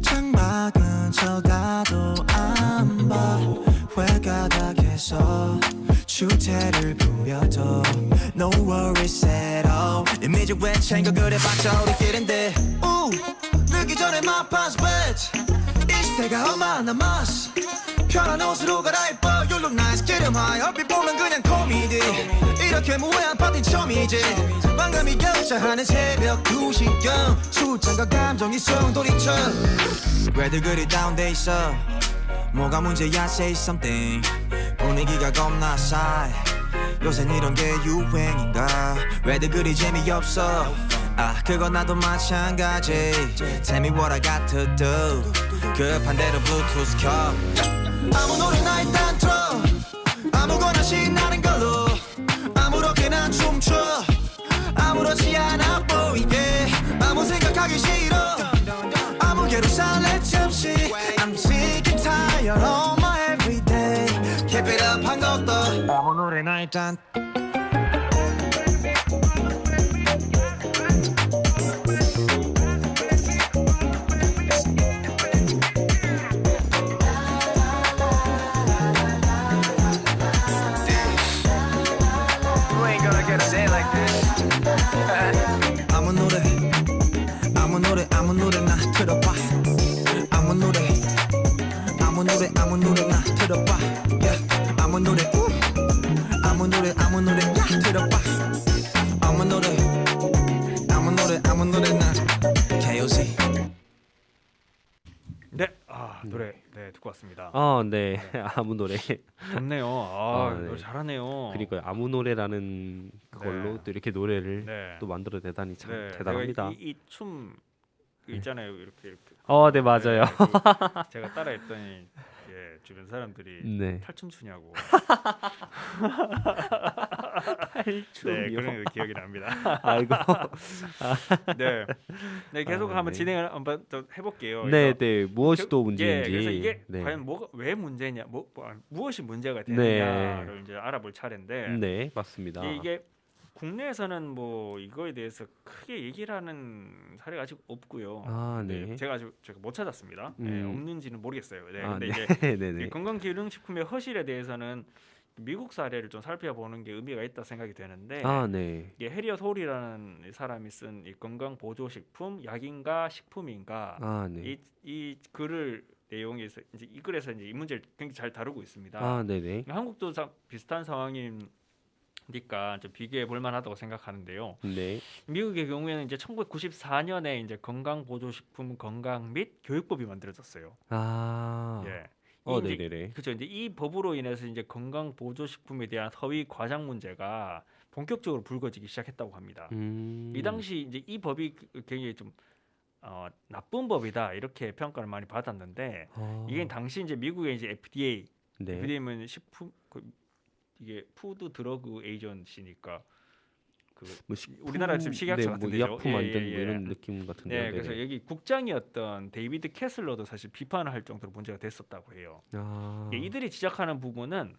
창밖은 쳐다도 안 봐 회가닥에서 주태를 부려도 No worries at all 이미지 왜 챙겨 그래봤자 우리끼린데 늦기 전에 my pants bitch 이 시대가 얼마 남았어 편한 옷으로 갈아입어 You look nice get em high 얼핏 보면 그냥 코미디 이렇게 무해한 파티 처음이지 망감이 격차하는 새벽 2시경 술잔과 감정이 송돌이쳐 왜들 그리 다운돼 있어 뭐가 문제야 say something 분위기가 겁나 싸해 요샌 이런 게 유행인가 왜들 그리 재미없어 아 그건 나도 마찬가지 Tell me what I got to do 급한 대로 블루투스 켜 아무 노래나 일단 틀어 아무거나 신나는 걸로 아무렇게나 춤춰 아무렇지 않아 보이게 아무 생각하기 싫어 아무개로 살래 잠시 I'm sick and tired of my everyday Keep it up 한 곡 더 아무 노래나 일단 아무 노래나 틀어봐 아무 노래나 틀어봐 yeah. 아무 노래나 틀어봐 아무 노래나 KOC 네, 노래 듣고 왔습니다. 네. 아무 노래. 좋네요. 네. 노래 잘하네요. 그러니까요. 아무 노래라는 걸로 네. 또 이렇게 노래를 네. 또 만들어 대단히 참 네, 대단합니다. 이춤 있잖아요. 이렇게. 네, 맞아요. 제가 따라했더니 주변 사람들이 네. 탈춤 추냐고. 탈춤이요? 네, 그런 기억이 납니다. 아이고. 네, 계속 한번 네. 진행을 한번 더 해볼게요. 네, 네. 무엇이 또 문제인지. 그래서 이게 네. 과연 왜 문제냐, 무엇이 문제가 되느냐를 이제 알아볼 차례인데. 네, 맞습니다. 이게 국내에서는 뭐 이거에 대해서 크게 얘기를 하는 사례가 아직 없고요. 네. 제가 못 찾았습니다. 없는지는 모르겠어요. 네, 근데 네. 이제 네네. 건강기능식품의 허실에 대해서는 미국 사례를 좀 살펴보는 게 의미가 있다 생각이 되는데, 네. 이게 해리엇 홀이라는 사람이 쓴 이 건강보조식품 약인가 식품인가 네. 이 글을 내용에서 이제 이 글에서 이제 이 문제를 굉장히 잘 다루고 있습니다. 네네. 한국도 비슷한 상황이니까 좀 비교해 볼 만하다고 생각하는데요. 네. 미국의 경우에는 이제 1994년에 이제 건강보조식품 건강 및 교육법이 만들어졌어요. 예. 네네네. 그렇죠. 이제 이 법으로 인해서 이제 건강보조식품에 대한 허위 과장 문제가 본격적으로 불거지기 시작했다고 합니다. 이 당시 이제 이 법이 굉장히 좀 나쁜 법이다 이렇게 평가를 많이 받았는데 이게 당시 이제 미국의 이제 FDA, 네. FDA면 식품 이게 푸드 드러그 에이전시니까 뭐 우리나라 지금 식약처 네, 같은 뭐 데죠. 의약품 예, 만든 예, 뭐 예. 이런 느낌 같은데요. 네, 그래서 여기 국장이었던 데이비드 캐슬러도 사실 비판을 할 정도로 문제가 됐었다고 해요. 이들이 지적하는 부분은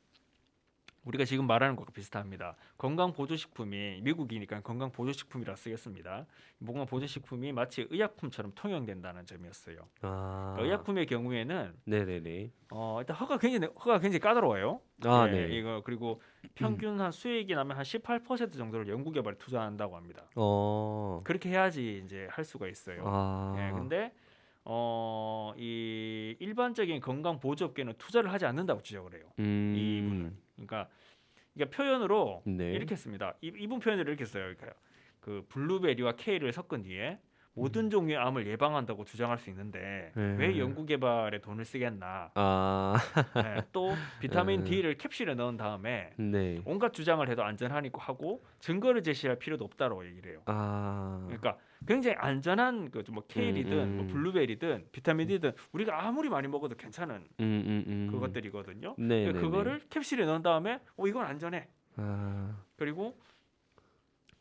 우리가 지금 말하는 것과 비슷합니다. 건강 보조식품이 미국이니까 건강 보조식품이라 쓰겠습니다. 건강 보조식품이 마치 의약품처럼 통용된다는 점이었어요. 그러니까 의약품의 경우에는 네네네. 일단 허가 굉장히 까다로워요. 아, 예, 네. 이거 그리고 평균 한 수익이 나면 한 18% 정도를 연구 개발에 투자한다고 합니다. 그렇게 해야지 이제 할 수가 있어요. 예, 근데 이 일반적인 건강 보조 업계는 투자를 하지 않는다고 지적을 해요. 이분은. 그러니까 표현으로 네. 이렇게 했습니다. 이분 표현을 이렇게 써요. 그러니까 그 블루베리와 케일을 섞은 뒤에 모든 종류의 암을 예방한다고 주장할 수 있는데 왜 연구 개발에 돈을 쓰겠나? 네, 또 비타민 D를 캡슐에 넣은 다음에 네. 온갖 주장을 해도 안전하니까 하고 증거를 제시할 필요도 없다고 얘기를 해요. 그러니까 굉장히 안전한 그 뭐 케일이든 뭐 블루베리든 비타민 D든 우리가 아무리 많이 먹어도 괜찮은 그것들이거든요. 네, 그러니까 그거를 캡슐에 넣은 다음에 이건 안전해. 그리고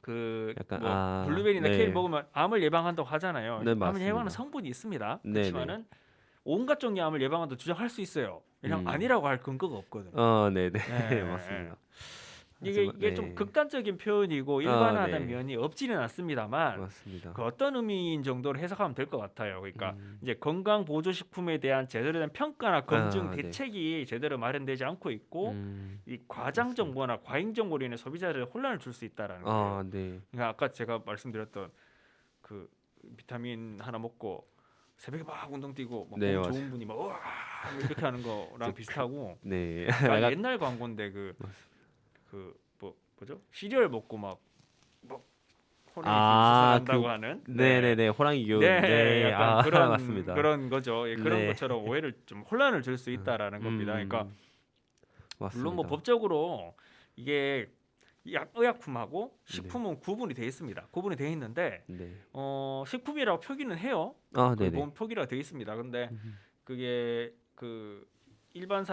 그 약간, 뭐 블루베리나 네. 케일 먹으면 암을 예방한다고 하잖아요. 네, 암을 맞습니다. 예방하는 성분이 있습니다. 네, 그렇지만은 온갖 종류의 암을 예방한다고 주장할 수 있어요. 왜냐면 아니라고 할 근거가 없거든요. 네네. 네, 맞습니다. 이게 네. 좀 극단적인 표현이고 일반화된 네. 면이 없지는 않습니다만 맞습니다. 그 어떤 의미인 정도로 해석하면 될 것 같아요. 그러니까 이제 건강 보조식품에 대한 제대로 된 평가나 검증 네. 대책이 제대로 마련되지 않고 있고 이 과장 정보나 과잉 정보로 인해 소비자들에 혼란을 줄 수 있다라는 거예요. 네. 그러니까 아까 제가 말씀드렸던 그 비타민 하나 먹고 새벽에 막 운동 뛰고 막 네, 몸 맞아요. 좋은 분이 막 우와 뭐 이렇게 하는 거랑 비슷하고 네. 그러니까 옛날 광고인데 뭐죠? 시리얼 먹고 막 호랑이 수술한다고 하는 네네네. 호랑이 교육. 네, 약간 그런 맞습니다. 그런 거죠. 예, 그런 네. 것처럼 오해를 좀 혼란을 줄 수 있다라는 겁니다. 그러니까 맞습니다. 물론 뭐 법적으로 이게 의약품하고 식품은 구분이 돼 있습니다. 구분이 돼 있는데 네. 식품이라고 표기는 해요. 네네. 보험 표기라고 돼 있습니다. 근데 그게 그 일반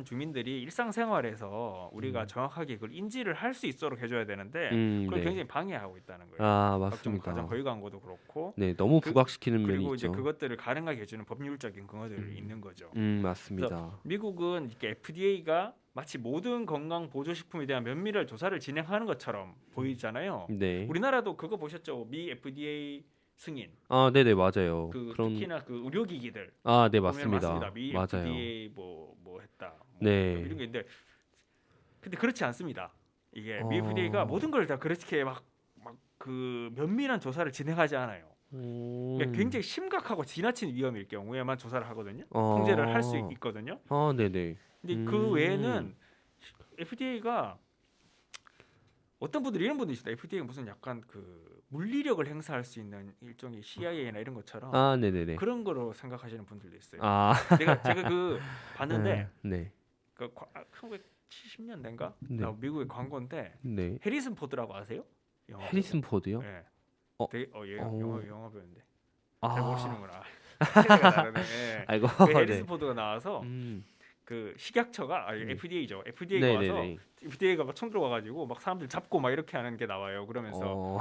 주민들이 일상생활에서 우리가 정확하게 그걸 인지를 할 수 있도록 해줘야 되는데 그걸 네. 굉장히 방해하고 있다는 거예요. 각종 맞습니다. 과정 거의 광고도 그렇고 네, 너무 부각시키는 면이 그리고 이제 있죠. 그것들을 가능하게 해주는 법률적인 근거들이 있는 거죠. 맞습니다. 미국은 이렇게 FDA가 마치 모든 건강 보조식품에 대한 면밀한 조사를 진행하는 것처럼 보이잖아요. 네. 우리나라도 그거 보셨죠? 미 FDA 승인. 네네, 맞아요. 특히나 그 의료기기들. 네, 보면 맞습니다. 미 맞아요. FDA 뭐 했다. 네. 이런 게 있는데 근데 그렇지 않습니다. 이게 미 FDA가 모든 걸 다 그렇게 막 그 면밀한 조사를 진행하지 않아요. 그러니까 굉장히 심각하고 지나친 위험일 경우에만 조사를 하거든요. 통제를 할 수 있거든요. 네네. 근데 그 외에는 FDA가 어떤 분들이 이런 분들이 있어요. FDA가 무슨 약간 그 물리력을 행사할 수 있는 일종의 CIA나 이런 것처럼 네네네. 그런 거로 생각하시는 분들도 있어요. 제가 그 봤는데 네. 그 1970년대인가 네. 미국의 광고인데 네. 해리슨 포드라고 아세요? 해리슨 포드요? 네. 네. 되게 영화 배우인데 아. 잘 모르시는구나. 세대가 다르네. 예. 아이고. 그 해리슨 네. 포드가 나와서 그 식약처가 FDA죠. FDA가 네네네. 와서 FDA가 막 총 들어와가지고 막 사람들 잡고 막 이렇게 하는 게 나와요. 그러면서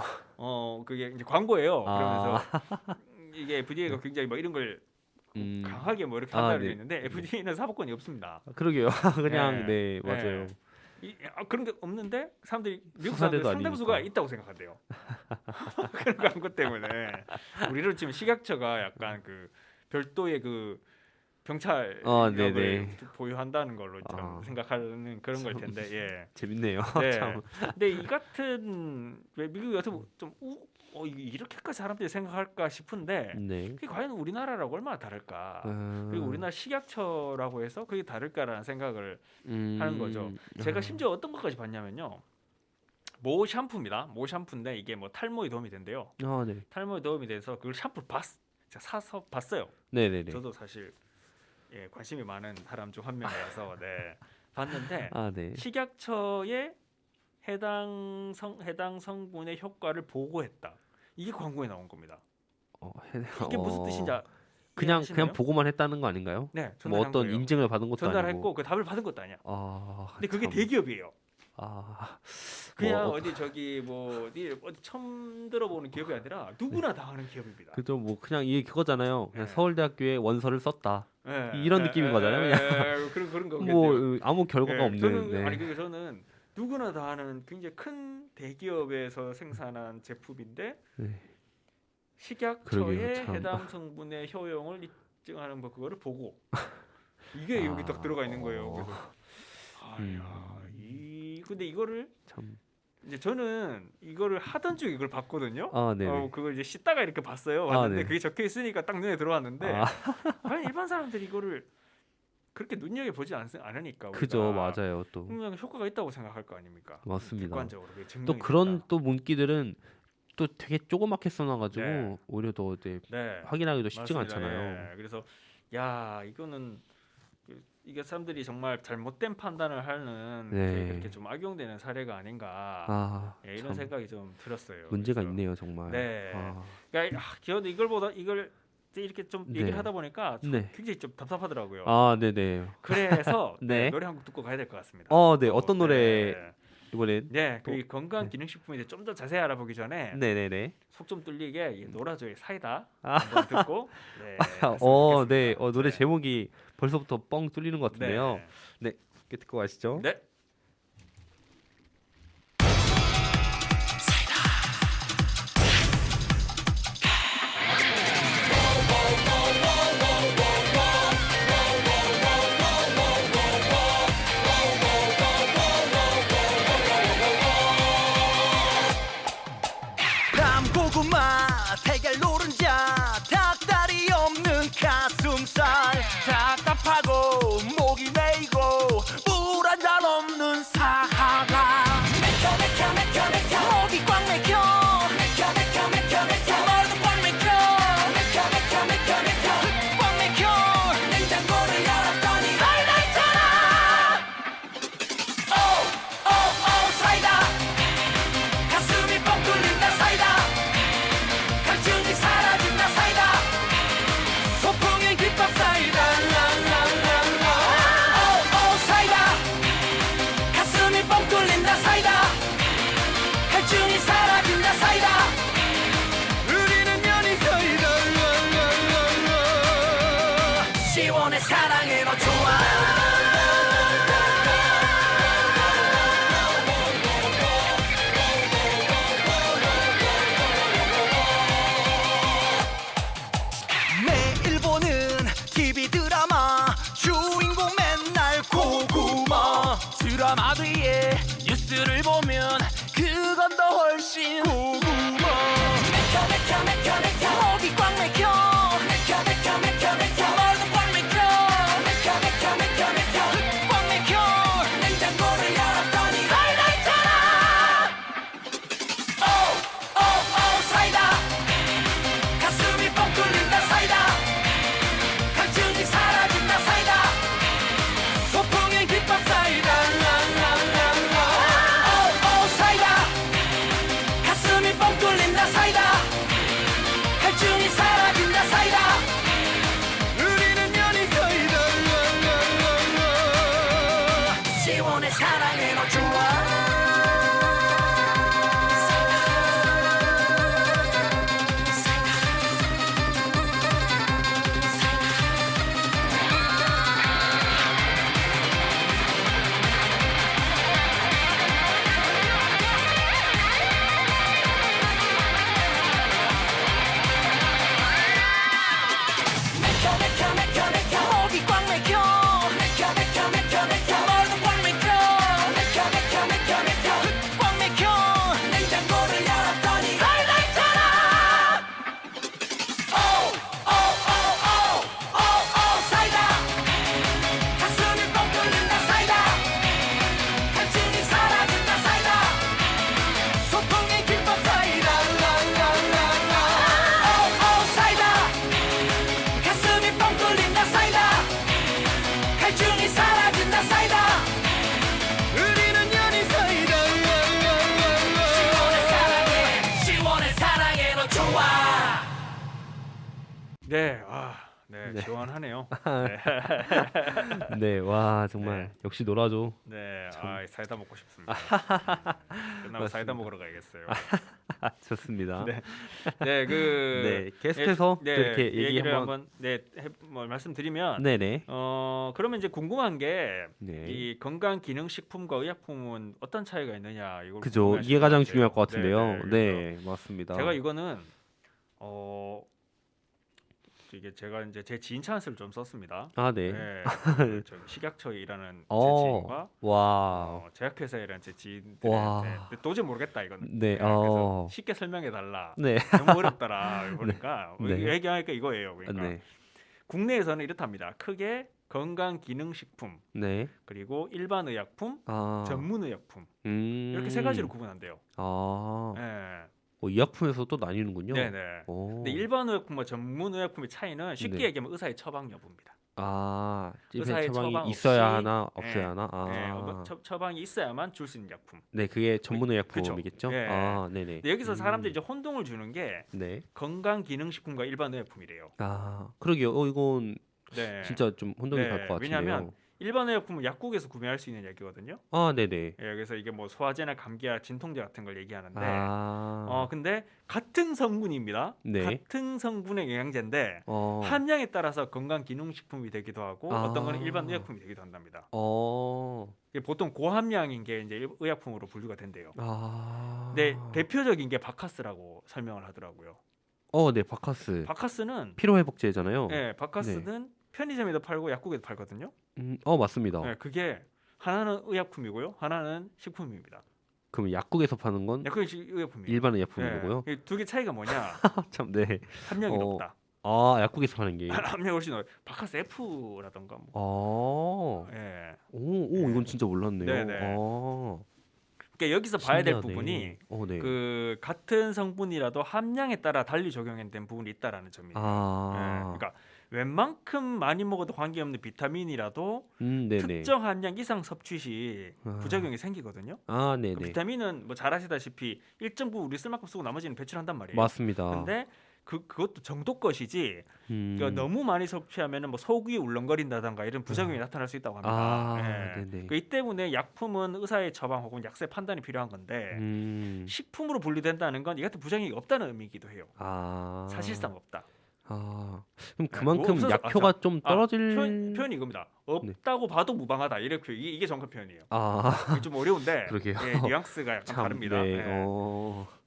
그게 이제 광고예요. 그러면서 이게 FDA가 굉장히 막 이런 걸 강하게 뭐 이렇게 한다는 게 있는데 FDA는 사법권이 없습니다. 그러게요. 그냥 네. 맞아요. 그런 게 없는데 사람들이 미국 수사대도 사람들 상당수가 아니니까. 있다고 생각한대요. 그런 광고 때문에 우리로 지금 식약처가 약간 그 별도의 그 경찰 네네. 역을 보유한다는 걸로 좀 생각하는 그런 걸 텐데 예. 재밌네요. 네. 참. 근데 이 같은 왜 미국이 어떻게 좀 이렇게까지 사람들이 생각할까 싶은데 네. 그게 과연 우리나라라고 얼마나 다를까? 그리고 우리나라 식약처라고 해서 그게 다를까라는 생각을 하는 거죠. 제가 심지어 어떤 것까지 봤냐면요. 모 샴푸입니다. 모 샴푸인데 이게 뭐 탈모에 도움이 된대요. 네. 탈모에 도움이 돼서 그걸 샴푸를 제가 사서 봤어요. 네네네. 저도 사실 관심이 많은 사람 중 한 명이라서 봤는데 네. 식약처의 해당 성분의 효과를 보고했다. 이게 광고에 나온 겁니다. 이게 무슨 뜻인지 그냥 이해하시나요? 보고만 했다는 거 아닌가요? 네, 뭐 전달한 어떤 거예요. 인증을 받은 것도 전달했고 아니고. 그 답을 받은 것도 아니야. 근데 그게 참. 대기업이에요. 그냥 뭐, 어디 저기 뭐 어디 처음 들어보는 기업이 아니라 누구나 다 하는 기업입니다. 그죠. 뭐 그냥 이게 그거잖아요. 그냥 네. 서울대학교에 원서를 썼다. 예, 이런 느낌인 거잖아요, 그런 거겠네요. 뭐 아무 결과가 예, 없는. 저는 네. 아니 그게 저는 누구나 다 하는 굉장히 큰 대기업에서 생산한 제품인데 네. 식약처에 그러게요, 참. 해당 성분의 효용을 입증하는 뭐 그거를 보고 이게 여기 딱 들어가 있는 거예요. 그래서 근데 이거를 참. 이제 저는 이거를 하던 중에 이걸 봤거든요. 네네. 그걸 이제 씻다가 이렇게 봤어요. 아, 봤는데 네. 그게 적혀 있으니까 딱 눈에 들어왔는데 아. 과연 일반 사람들이 이거를 그렇게 눈여겨 보지 않으니까 그죠, 우리가 맞아요. 또 분명 효과가 있다고 생각할 거 아닙니까? 맞습니다. 객관적으로 그게 또 증명이 그런 됐다. 또 문기들은 또 되게 조그맣게 써놔가지고 네. 오히려 더 이제 네. 확인하기도 쉽지가 맞습니다. 않잖아요. 예. 그래서 야 이거는 이게 사람들이 정말 잘못된 판단을 하는 네. 그렇게 좀 악용되는 사례가 아닌가 이런 참 생각이 좀 들었어요. 문제가 그래서 있네요, 정말. 네. 아, 그러니까 저도 이걸 이제 이렇게 좀 네. 얘기를 하다 보니까 좀 네. 굉장히 좀 답답하더라고요. 네네. 그래서 네. 노래 한 곡 듣고 가야 될 것 같습니다. 네. 어떤 노래 이번엔? 네, 또- 그 건강 기능식품에 대해 좀 더 자세히 알아보기 전에 네네네. 속 좀 뚫리게 이 노라조의 사이다 아. 한번 듣고 네, 갔으면 네. 좋겠습니다. 노래 네. 제목이 벌써부터 뻥 뚫리는 것 같은데요. 네. 이렇게 듣고 가시죠. 네. 밤고구마 달걀 노른자 닭다리 없는 가슴살 답답하고 목이 메이고 물 한 잔 없는 사하라 목이 꽉 막혀 머리도 꽉 막혀 꽉 막혀 냉장고를 열었더니 사이다 있잖아 오 사이다 가슴이 뻥 뚫린다 사이다 갈증이 사라진다 사이다 소풍의 김밥 사이다 오 사이다 가슴이 뻥 뚫린다 사이다 갈증이 사라진다 사이다 우리는 연인 사이다 시원해 사랑해 너 좋아 매일 보는 TV 드라마 주인공 맨날 고구마 드라마 뒤에 뉴스를 보면 그건 더 훨씬 고구마 목이 꽉 막혀 머리도 꽉 막혀 네, 네, 네. 시원하네요. 네, 와 정말 역시 놀아줘. 네, 참. 사이다 먹고 싶습니다. 끝나고 사이다 먹으러 가야겠어요. 좋습니다. 네, 네, 네, 계속해서 또 이렇게 얘기 얘기를 한번. 뭐 말씀드리면, 네네. 그러면 이제 궁금한 게 네. 이 건강 기능식품과 의약품은 어떤 차이가 있느냐 이걸 그죠. 궁금해하실 이게 가장 것 중요할 것 같아요. 같은데요. 네, 네, 맞습니다. 제가 이거는 이게 제가 이제 제 지인 찬스를 좀 썼습니다. 아, 네. 네, 저기 식약처에 일하는 제 어, 지인과 와, 제약회사에 일하는 제 지인들한테 와. 도저히 모르겠다 이거는. 네, 그래서 쉽게 설명해 달라. 네, 너무 어렵더라. 그러니까 네. 얘기하니까 이거예요. 그러니까 네, 국내에서는 이렇답니다. 크게 건강 기능식품 네. 그리고 일반 의약품, 전문 의약품 이렇게 세 가지로 구분한대요. 네. 의약품에서 또 나뉘는군요. 네네. 오. 근데 일반 의약품과 전문 의약품의 차이는 쉽게 네. 얘기하면 의사의 처방 여부입니다. 의사의 의사의 처방 처방이 없이, 있어야 하나 네. 없어야 하나. 처방이 있어야만 줄 수 있는 약품. 네, 그게 전문 그쵸. 의약품이겠죠. 예. 네네. 근데 여기서 사람들이 이제 혼동을 주는 게 네. 건강 기능식품과 일반 의약품이래요. 그러게요. 이건 네. 진짜 좀 혼동이 네, 갈 것 같은데요. 왜냐하면 일반 의약품은 약국에서 구매할 수 있는 약이거든요. 네네. 예, 그래서 이게 뭐 소화제나 감기약, 진통제 같은 걸 얘기하는데, 아, 근데 같은 성분입니다. 네. 같은 성분의 영양제인데 함량에 따라서 건강 기능식품이 되기도 하고 어떤 거는 일반 의약품이 되기도 한답니다. 이게 보통 고함량인 게 이제 의약품으로 분류가 된대요. 근데 대표적인 게 바카스라고 설명을 하더라고요. 네, 바카스. 바카스는 피로회복제잖아요. 바카스는 편의점에도 팔고 약국에도 팔거든요. 맞습니다. 네, 그게 하나는 의약품이고요, 하나는 식품입니다. 그럼 약국에서 파는 건 약국이 의약품이에요. 일반 의약품인 거고요. 두 개 차이가 뭐냐? 참, 네. 함량이 어, 높다. 약국에서 파는 게. 함량이 훨씬 높아요. 바카스 F라던가 뭐. 예. 이건 진짜 몰랐네요. 네네. 그러니까 여기서 봐야 될 신기하네. 부분이 네. 그 같은 성분이라도 함량에 따라 달리 적용된 부분이 있다라는 점이에요. 그러니까 웬만큼 많이 먹어도 관계없는 비타민이라도 네네. 특정 함량 이상 섭취 시 부작용이 생기거든요. 네네. 그 비타민은 뭐 잘 아시다시피 일정 부분 우리 쓸 만큼 쓰고 나머지는 배출한단 말이에요. 맞습니다. 근데 그것도 정도 것이지. 음. 그러니까 너무 많이 섭취하면은 뭐 속이 울렁거린다던가 이런 부작용이 나타날 수 있다고 합니다. 네네. 이 때문에 약품은 의사의 처방 혹은 약사의 판단이 필요한 건데 식품으로 분류된다는 건 이 같은 부작용이 없다는 의미이기도 해요. 사실상 없다. 그럼 그만큼 없어서- 약효가 좀 떨어질. 표현이 이겁니다. 없다고 봐도 무방하다. 이렇게 이게 정확한 표현이에요. 아, 이게 좀 어려운데 그러게요. 뉘앙스가 약간 참, 다릅니다. 네.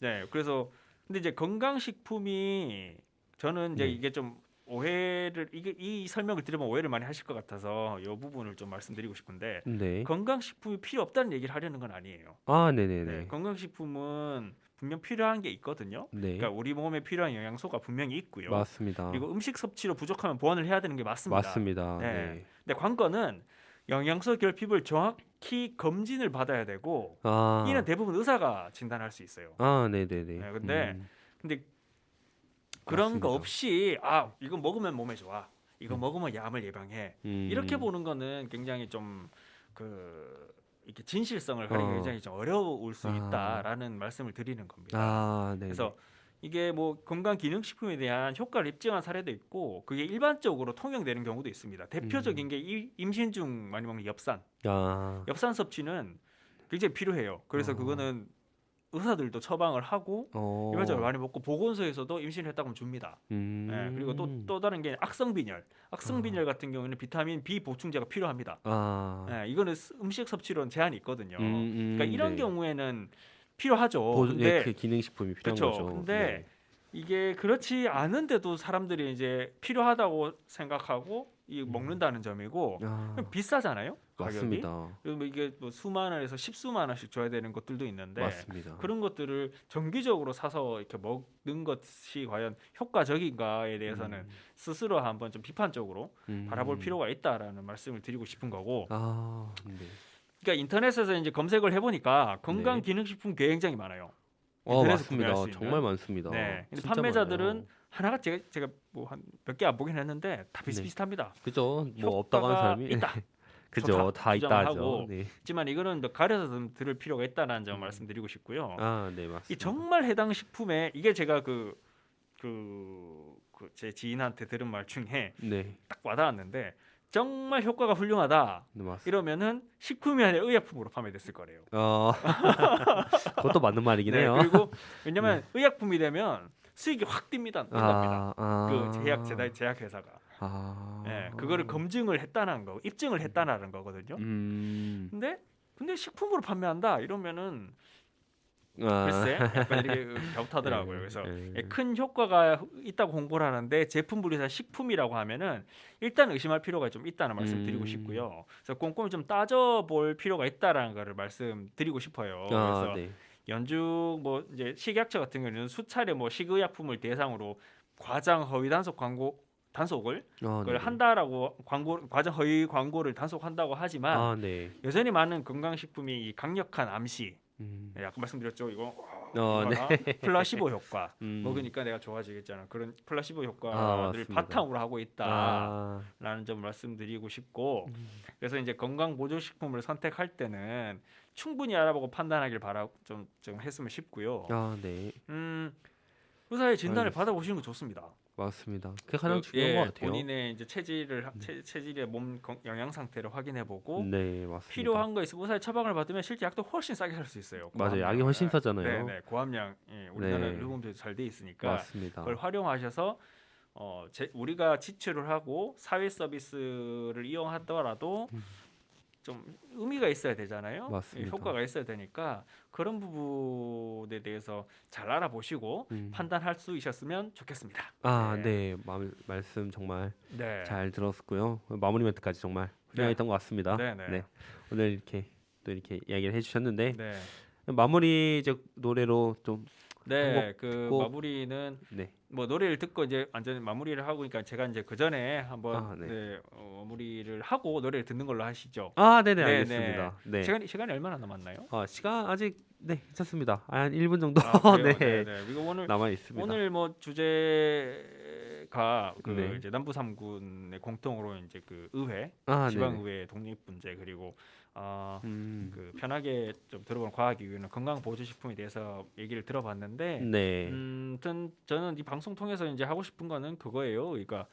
네, 그래서 근데 이제 건강식품이 저는 이제 네. 이게 좀 오해를 이 설명을 들으면 오해를 많이 하실 것 같아서 이 부분을 좀 말씀드리고 싶은데 네. 건강식품이 필요 없다는 얘기를 하려는 건 아니에요. 네네네. 네, 건강식품은 분명 필요한 게 있거든요. 네. 그러니까 우리 몸에 필요한 영양소가 분명히 있고요. 맞습니다. 그리고 음식 섭취로 부족하면 보완을 해야 되는 게 맞습니다. 맞습니다. 네. 네. 근데 관건은 영양소 결핍을 정확히 검진을 받아야 되고 이는 대부분 의사가 진단할 수 있어요. 네네네. 네, 근데 그런 맞습니다. 거 없이 이거 먹으면 몸에 좋아. 이거 먹으면 암을 예방해. 이렇게 보는 거는 굉장히 좀 이렇게 진실성을 가리기 굉장히 좀 어려울 수 있다라는 말씀을 드리는 겁니다. 네네. 그래서 이게 뭐 건강 기능식품에 대한 효과를 입증한 사례도 있고 그게 일반적으로 통용되는 경우도 있습니다. 대표적인 게 임신 중 많이 먹는 엽산. 엽산 섭취는 굉장히 필요해요. 그래서 그거는 의사들도 처방을 하고 일반적으로 많이 먹고 보건소에서도 임신을 했다고 하면 줍니다. 네, 그리고 또 다른 게 악성빈혈. 악성빈혈 같은 경우에는 비타민 B 보충제가 필요합니다. 네, 이거는 음식 섭취로는 제한이 있거든요. 그러니까 이런 경우에는 필요하죠. 근데 그 기능식품이 필요한 그렇죠. 거죠. 근데 이게 그렇지 않은데도 사람들이 이제 필요하다고 생각하고 먹는다는 점이고 비싸잖아요. 가격이. 맞습니다. 그리고 이게 뭐 수만 원에서 십수만 원씩 줘야 되는 것들도 있는데 맞습니다. 그런 것들을 정기적으로 사서 이렇게 먹는 것이 과연 효과적인가에 대해서는 스스로 한번 좀 비판적으로 바라볼 필요가 있다라는 말씀을 드리고 싶은 거고. 네. 그러니까 인터넷에서 이제 검색을 해보니까 건강 기능식품 굉장히 많아요. 인터넷에서 구매할 맞습니다. 수 있는. 정말 많습니다. 네. 근데 진짜 판매자들은 많아요. 하나가 제가 뭐 한 몇 개 안 보긴 했는데 다 비슷비슷합니다. 그죠? 뭐 없다고 하는 효과가 사람이 있다. 그죠? 좋다. 다 있다 주장을 하죠. 하고 네. 하지만 이거는 뭐 가려서 좀 들을 필요가 있다는 점 말씀드리고 싶고요. 네, 맞습니다. 이 정말 해당 식품에 이게 제가 그 제 지인한테 들은 말 중에 네. 딱 와닿았는데 정말 효과가 훌륭하다. 네, 맞습니다. 이러면은 식품이 아니라 의약품으로 판매됐을 거래요. 그것도 맞는 말이긴 네, 해요. 그리고 왜냐면 의약품이 되면 수익이 확 뜁니다. 납니다. 그 제약 회사가. 예, 그거를 검증을 했다는 거, 입증을 했다는 거거든요. 근데 식품으로 판매한다 이러면은 글쎄 약간 이렇게 갸웃하더라고요. 그래서 큰 효과가 있다고 홍보를 하는데 제품 분리사 식품이라고 하면은 일단 의심할 필요가 좀 있다는 말씀드리고 싶고요. 그래서 꼼꼼히 좀 따져볼 필요가 있다라는 거를 말씀드리고 싶어요. 그래서 네. 연중 뭐 이제 식약처 같은 경우는 수차례 뭐 식의약품을 대상으로 과장 허위 단속 단속을 그걸 한다라고 과장 허위 광고를 단속한다고 하지만 네. 여전히 많은 건강식품이 이 강력한 암시 아까 말씀드렸죠 이거 네. 플라시보 효과 먹으니까 내가 좋아지겠잖아 그런 플라시보 효과를 맞습니다. 바탕으로 하고 있다라는 점을 말씀드리고 싶고 그래서 이제 건강 보조식품을 선택할 때는 충분히 알아보고 판단하길 좀 했으면 싶고요. 네. 의사의 진단을 받아보시는 거 좋습니다. 맞습니다. 그게 가장 중요한 것 같아요. 본인의 이제 체질의 몸 영양 상태를 확인해보고 네, 맞습니다. 필요한 거 있으면 의사의 처방을 받으면 실제 약도 훨씬 싸게 살 수 있어요. 맞아요. 약이 훨씬 싸잖아요. 네, 고함량 우리나라 네. 의료보험제도 잘 돼 있으니까 맞습니다. 그걸 활용하셔서 우리가 지출을 하고 사회 서비스를 이용하더라도 좀 의미가 있어야 되잖아요. 맞습니다. 효과가 있어야 되니까 그런 부분에 대해서 잘 알아보시고 판단할 수 있었으면 좋겠습니다. 네. 말씀 정말 네. 잘 들었고요. 마무리 멘트까지 정말 훌륭했던 것 같습니다. 네. 오늘 이렇게 또 이렇게 이야기를 해주셨는데 네. 마무리 이제 노래로 좀 네, 그 듣고 마무리는 네. 뭐 노래를 듣고 이제 완전 마무리를 하고 그러니까 제가 이제 그 전에 한번 네. 마무리를 하고 노래를 듣는 걸로 하시죠. 네네 알겠습니다. 네. 시간이 얼마나 남았나요? 시간 아직 괜찮습니다. 한 1분 정도 그래요? 네. 그리고 오늘 남아 있습니다. 오늘 뭐 주제가 그 네. 이제 남부 3군의 공통으로 이제 그 의회, 지방의회 독립 문제 그리고 그 편하게 좀 들어보는 과학이 위한 건강 보조식품에 대해서 얘기를 들어봤는데, 네. 저는 이 방송 통해서 이제 하고 싶은 거는 그거예요. 그러니까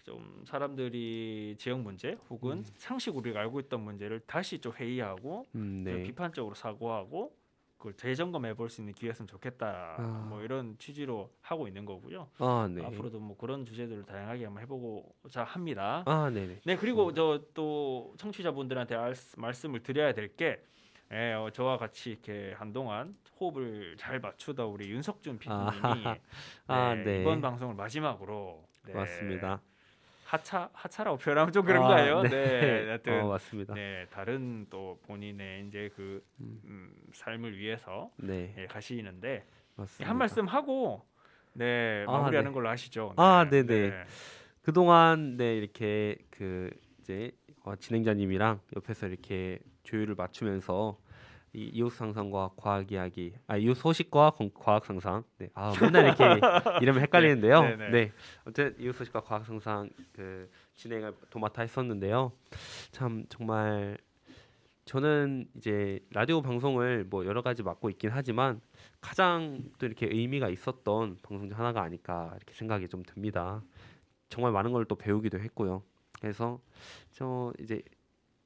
좀 사람들이 지역 문제 혹은 상식 우리가 알고 있던 문제를 다시 좀 회의하고 좀 비판적으로 사고하고 그걸 재점검해 볼 수 있는 기회였으면 좋겠다. 뭐 이런 취지로 하고 있는 거고요. 네. 앞으로도 뭐 그런 주제들을 다양하게 한번 해보고자 합니다. 네네. 네, 그리고 저 또 청취자분들한테 말씀을 드려야 될 게 저와 같이 이렇게 한동안 호흡을 잘 맞추다 우리 윤석준 PD님이 네. 이번 방송을 마지막으로 맞습니다. 하차라고 표현하면 좀 그런가요? 네. 하여튼 맞습니다. 다른 또 본인의 이제 그 삶을 위해서 가시는데 맞습니다. 한 말씀 하고 마무리하는 걸로 하시죠. 네네. 그동안 이렇게 그 이제 진행자님이랑 옆에서 이렇게 조율을 맞추면서 이 이웃 상상과 과학 이야기, 이웃 소식과 과학 상상. 맨날 이렇게 이름을 헷갈리는데요. 네. 아무튼 이웃 소식과 과학 상상 그 진행을 도맡아 했었는데요. 참 정말 저는 이제 라디오 방송을 뭐 여러 가지 맡고 있긴 하지만 가장 또 이렇게 의미가 있었던 방송 중 하나가 아닐까 이렇게 생각이 좀 듭니다. 정말 많은 걸 또 배우기도 했고요. 그래서 저 이제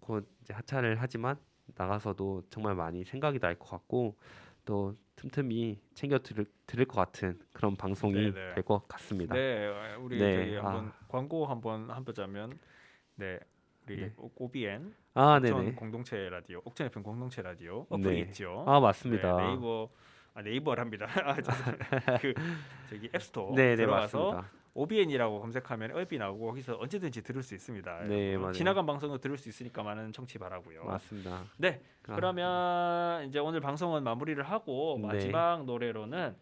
곧 이제 하차를 하지만 나가서도 정말 많이 생각이 날 것 같고 또 틈틈이 챙겨 들을 것 같은 그런 방송이 될 것 같습니다. 네, 우리 저기 한번 광고 한번 해보자면 우리 오비엔 옥천 공동체 라디오, 옥천 FM 공동체 라디오 어플이 있죠. 맞습니다. 네이버랍니다. 그 저기 앱스토어 네, 들어가서 맞습니다. OBN이라고 검색하면 앱이 나오고 거기서 언제든지 들을 수 있습니다. 네, 맞아요. 지나간 방송도 들을 수 있으니까 많은 청취 바라고요. 맞습니다. 네, 그러면 이제 오늘 방송은 마무리를 하고 마지막 노래로는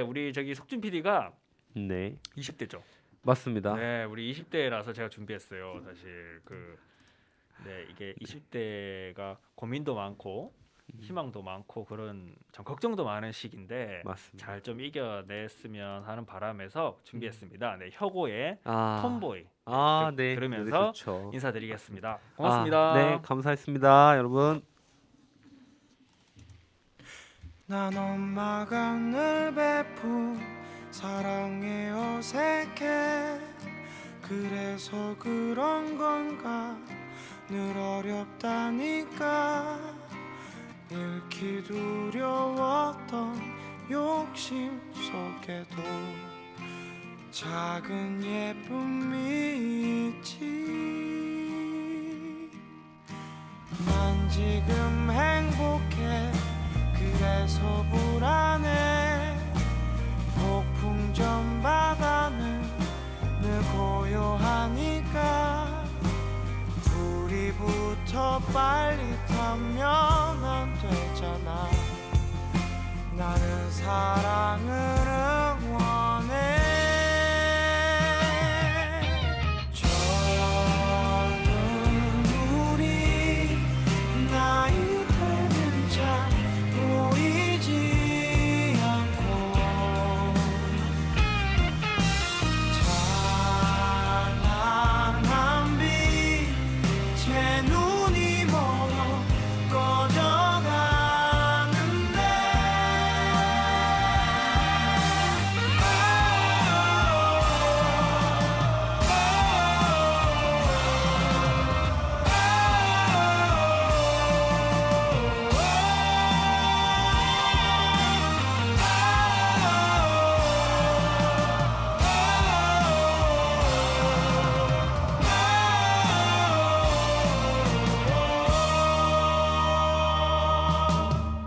우리 저기 석준 PD가 20대죠. 맞습니다. 네, 우리 20대라서 제가 준비했어요. 사실 이게 20대가 고민도 많고 희망도 많고 그런 좀 걱정도 많은 시기인데 잘 좀 이겨냈으면 하는 바람에서 준비했습니다. 혁오의 톰보이 들으면서 인사드리겠습니다. 고맙습니다. 감사했습니다, 여러분. 난 엄마가 늘 베푼 사랑에 어색해 그래서 그런 건가 늘 어렵다니까 잃기 두려웠던 욕심 속에도 작은 예쁨이 있지 난 지금 행복해 그래서 불안해 폭풍전 바다는 늘 고요하니까 우리 부터 빨리 타면 안 되잖아 나는 사랑을 응원해 젊은 우리 나이 되는 잘 보이지 않고 찬란한 빛 제 눈이 멀어 꺼져가는데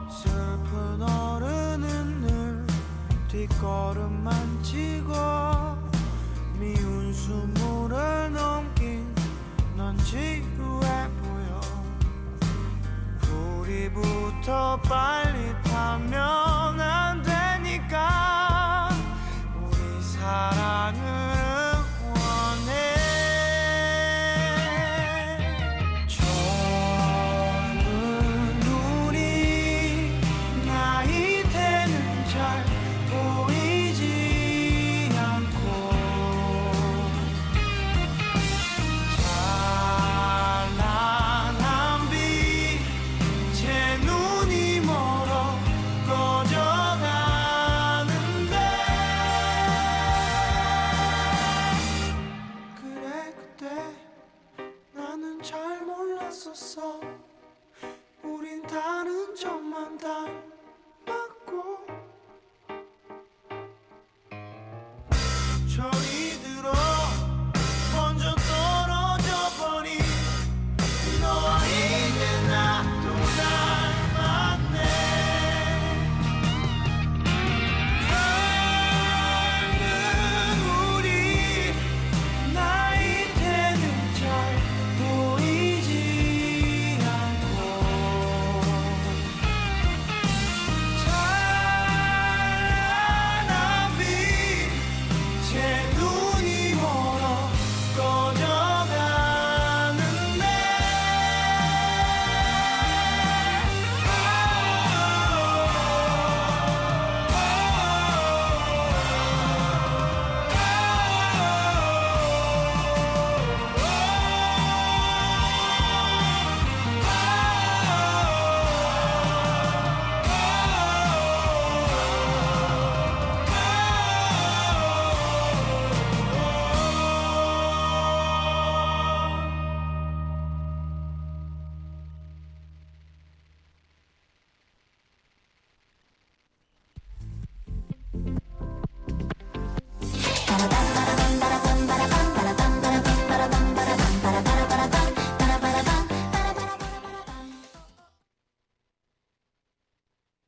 슬픈 어른은 늘 뒷걸음만 치고 미운 수모를 넘긴 넌 지루해 보여 우리부터 빨리 타면 안 되니까 우리 사랑을 응원해 젊은 우리 나이 되는 잘 보이지 않고 찬란한 빛 제 눈이 멀어 꺼져가는데 그래 그때 나는 잘 몰랐었어 우린 다른 점만 닮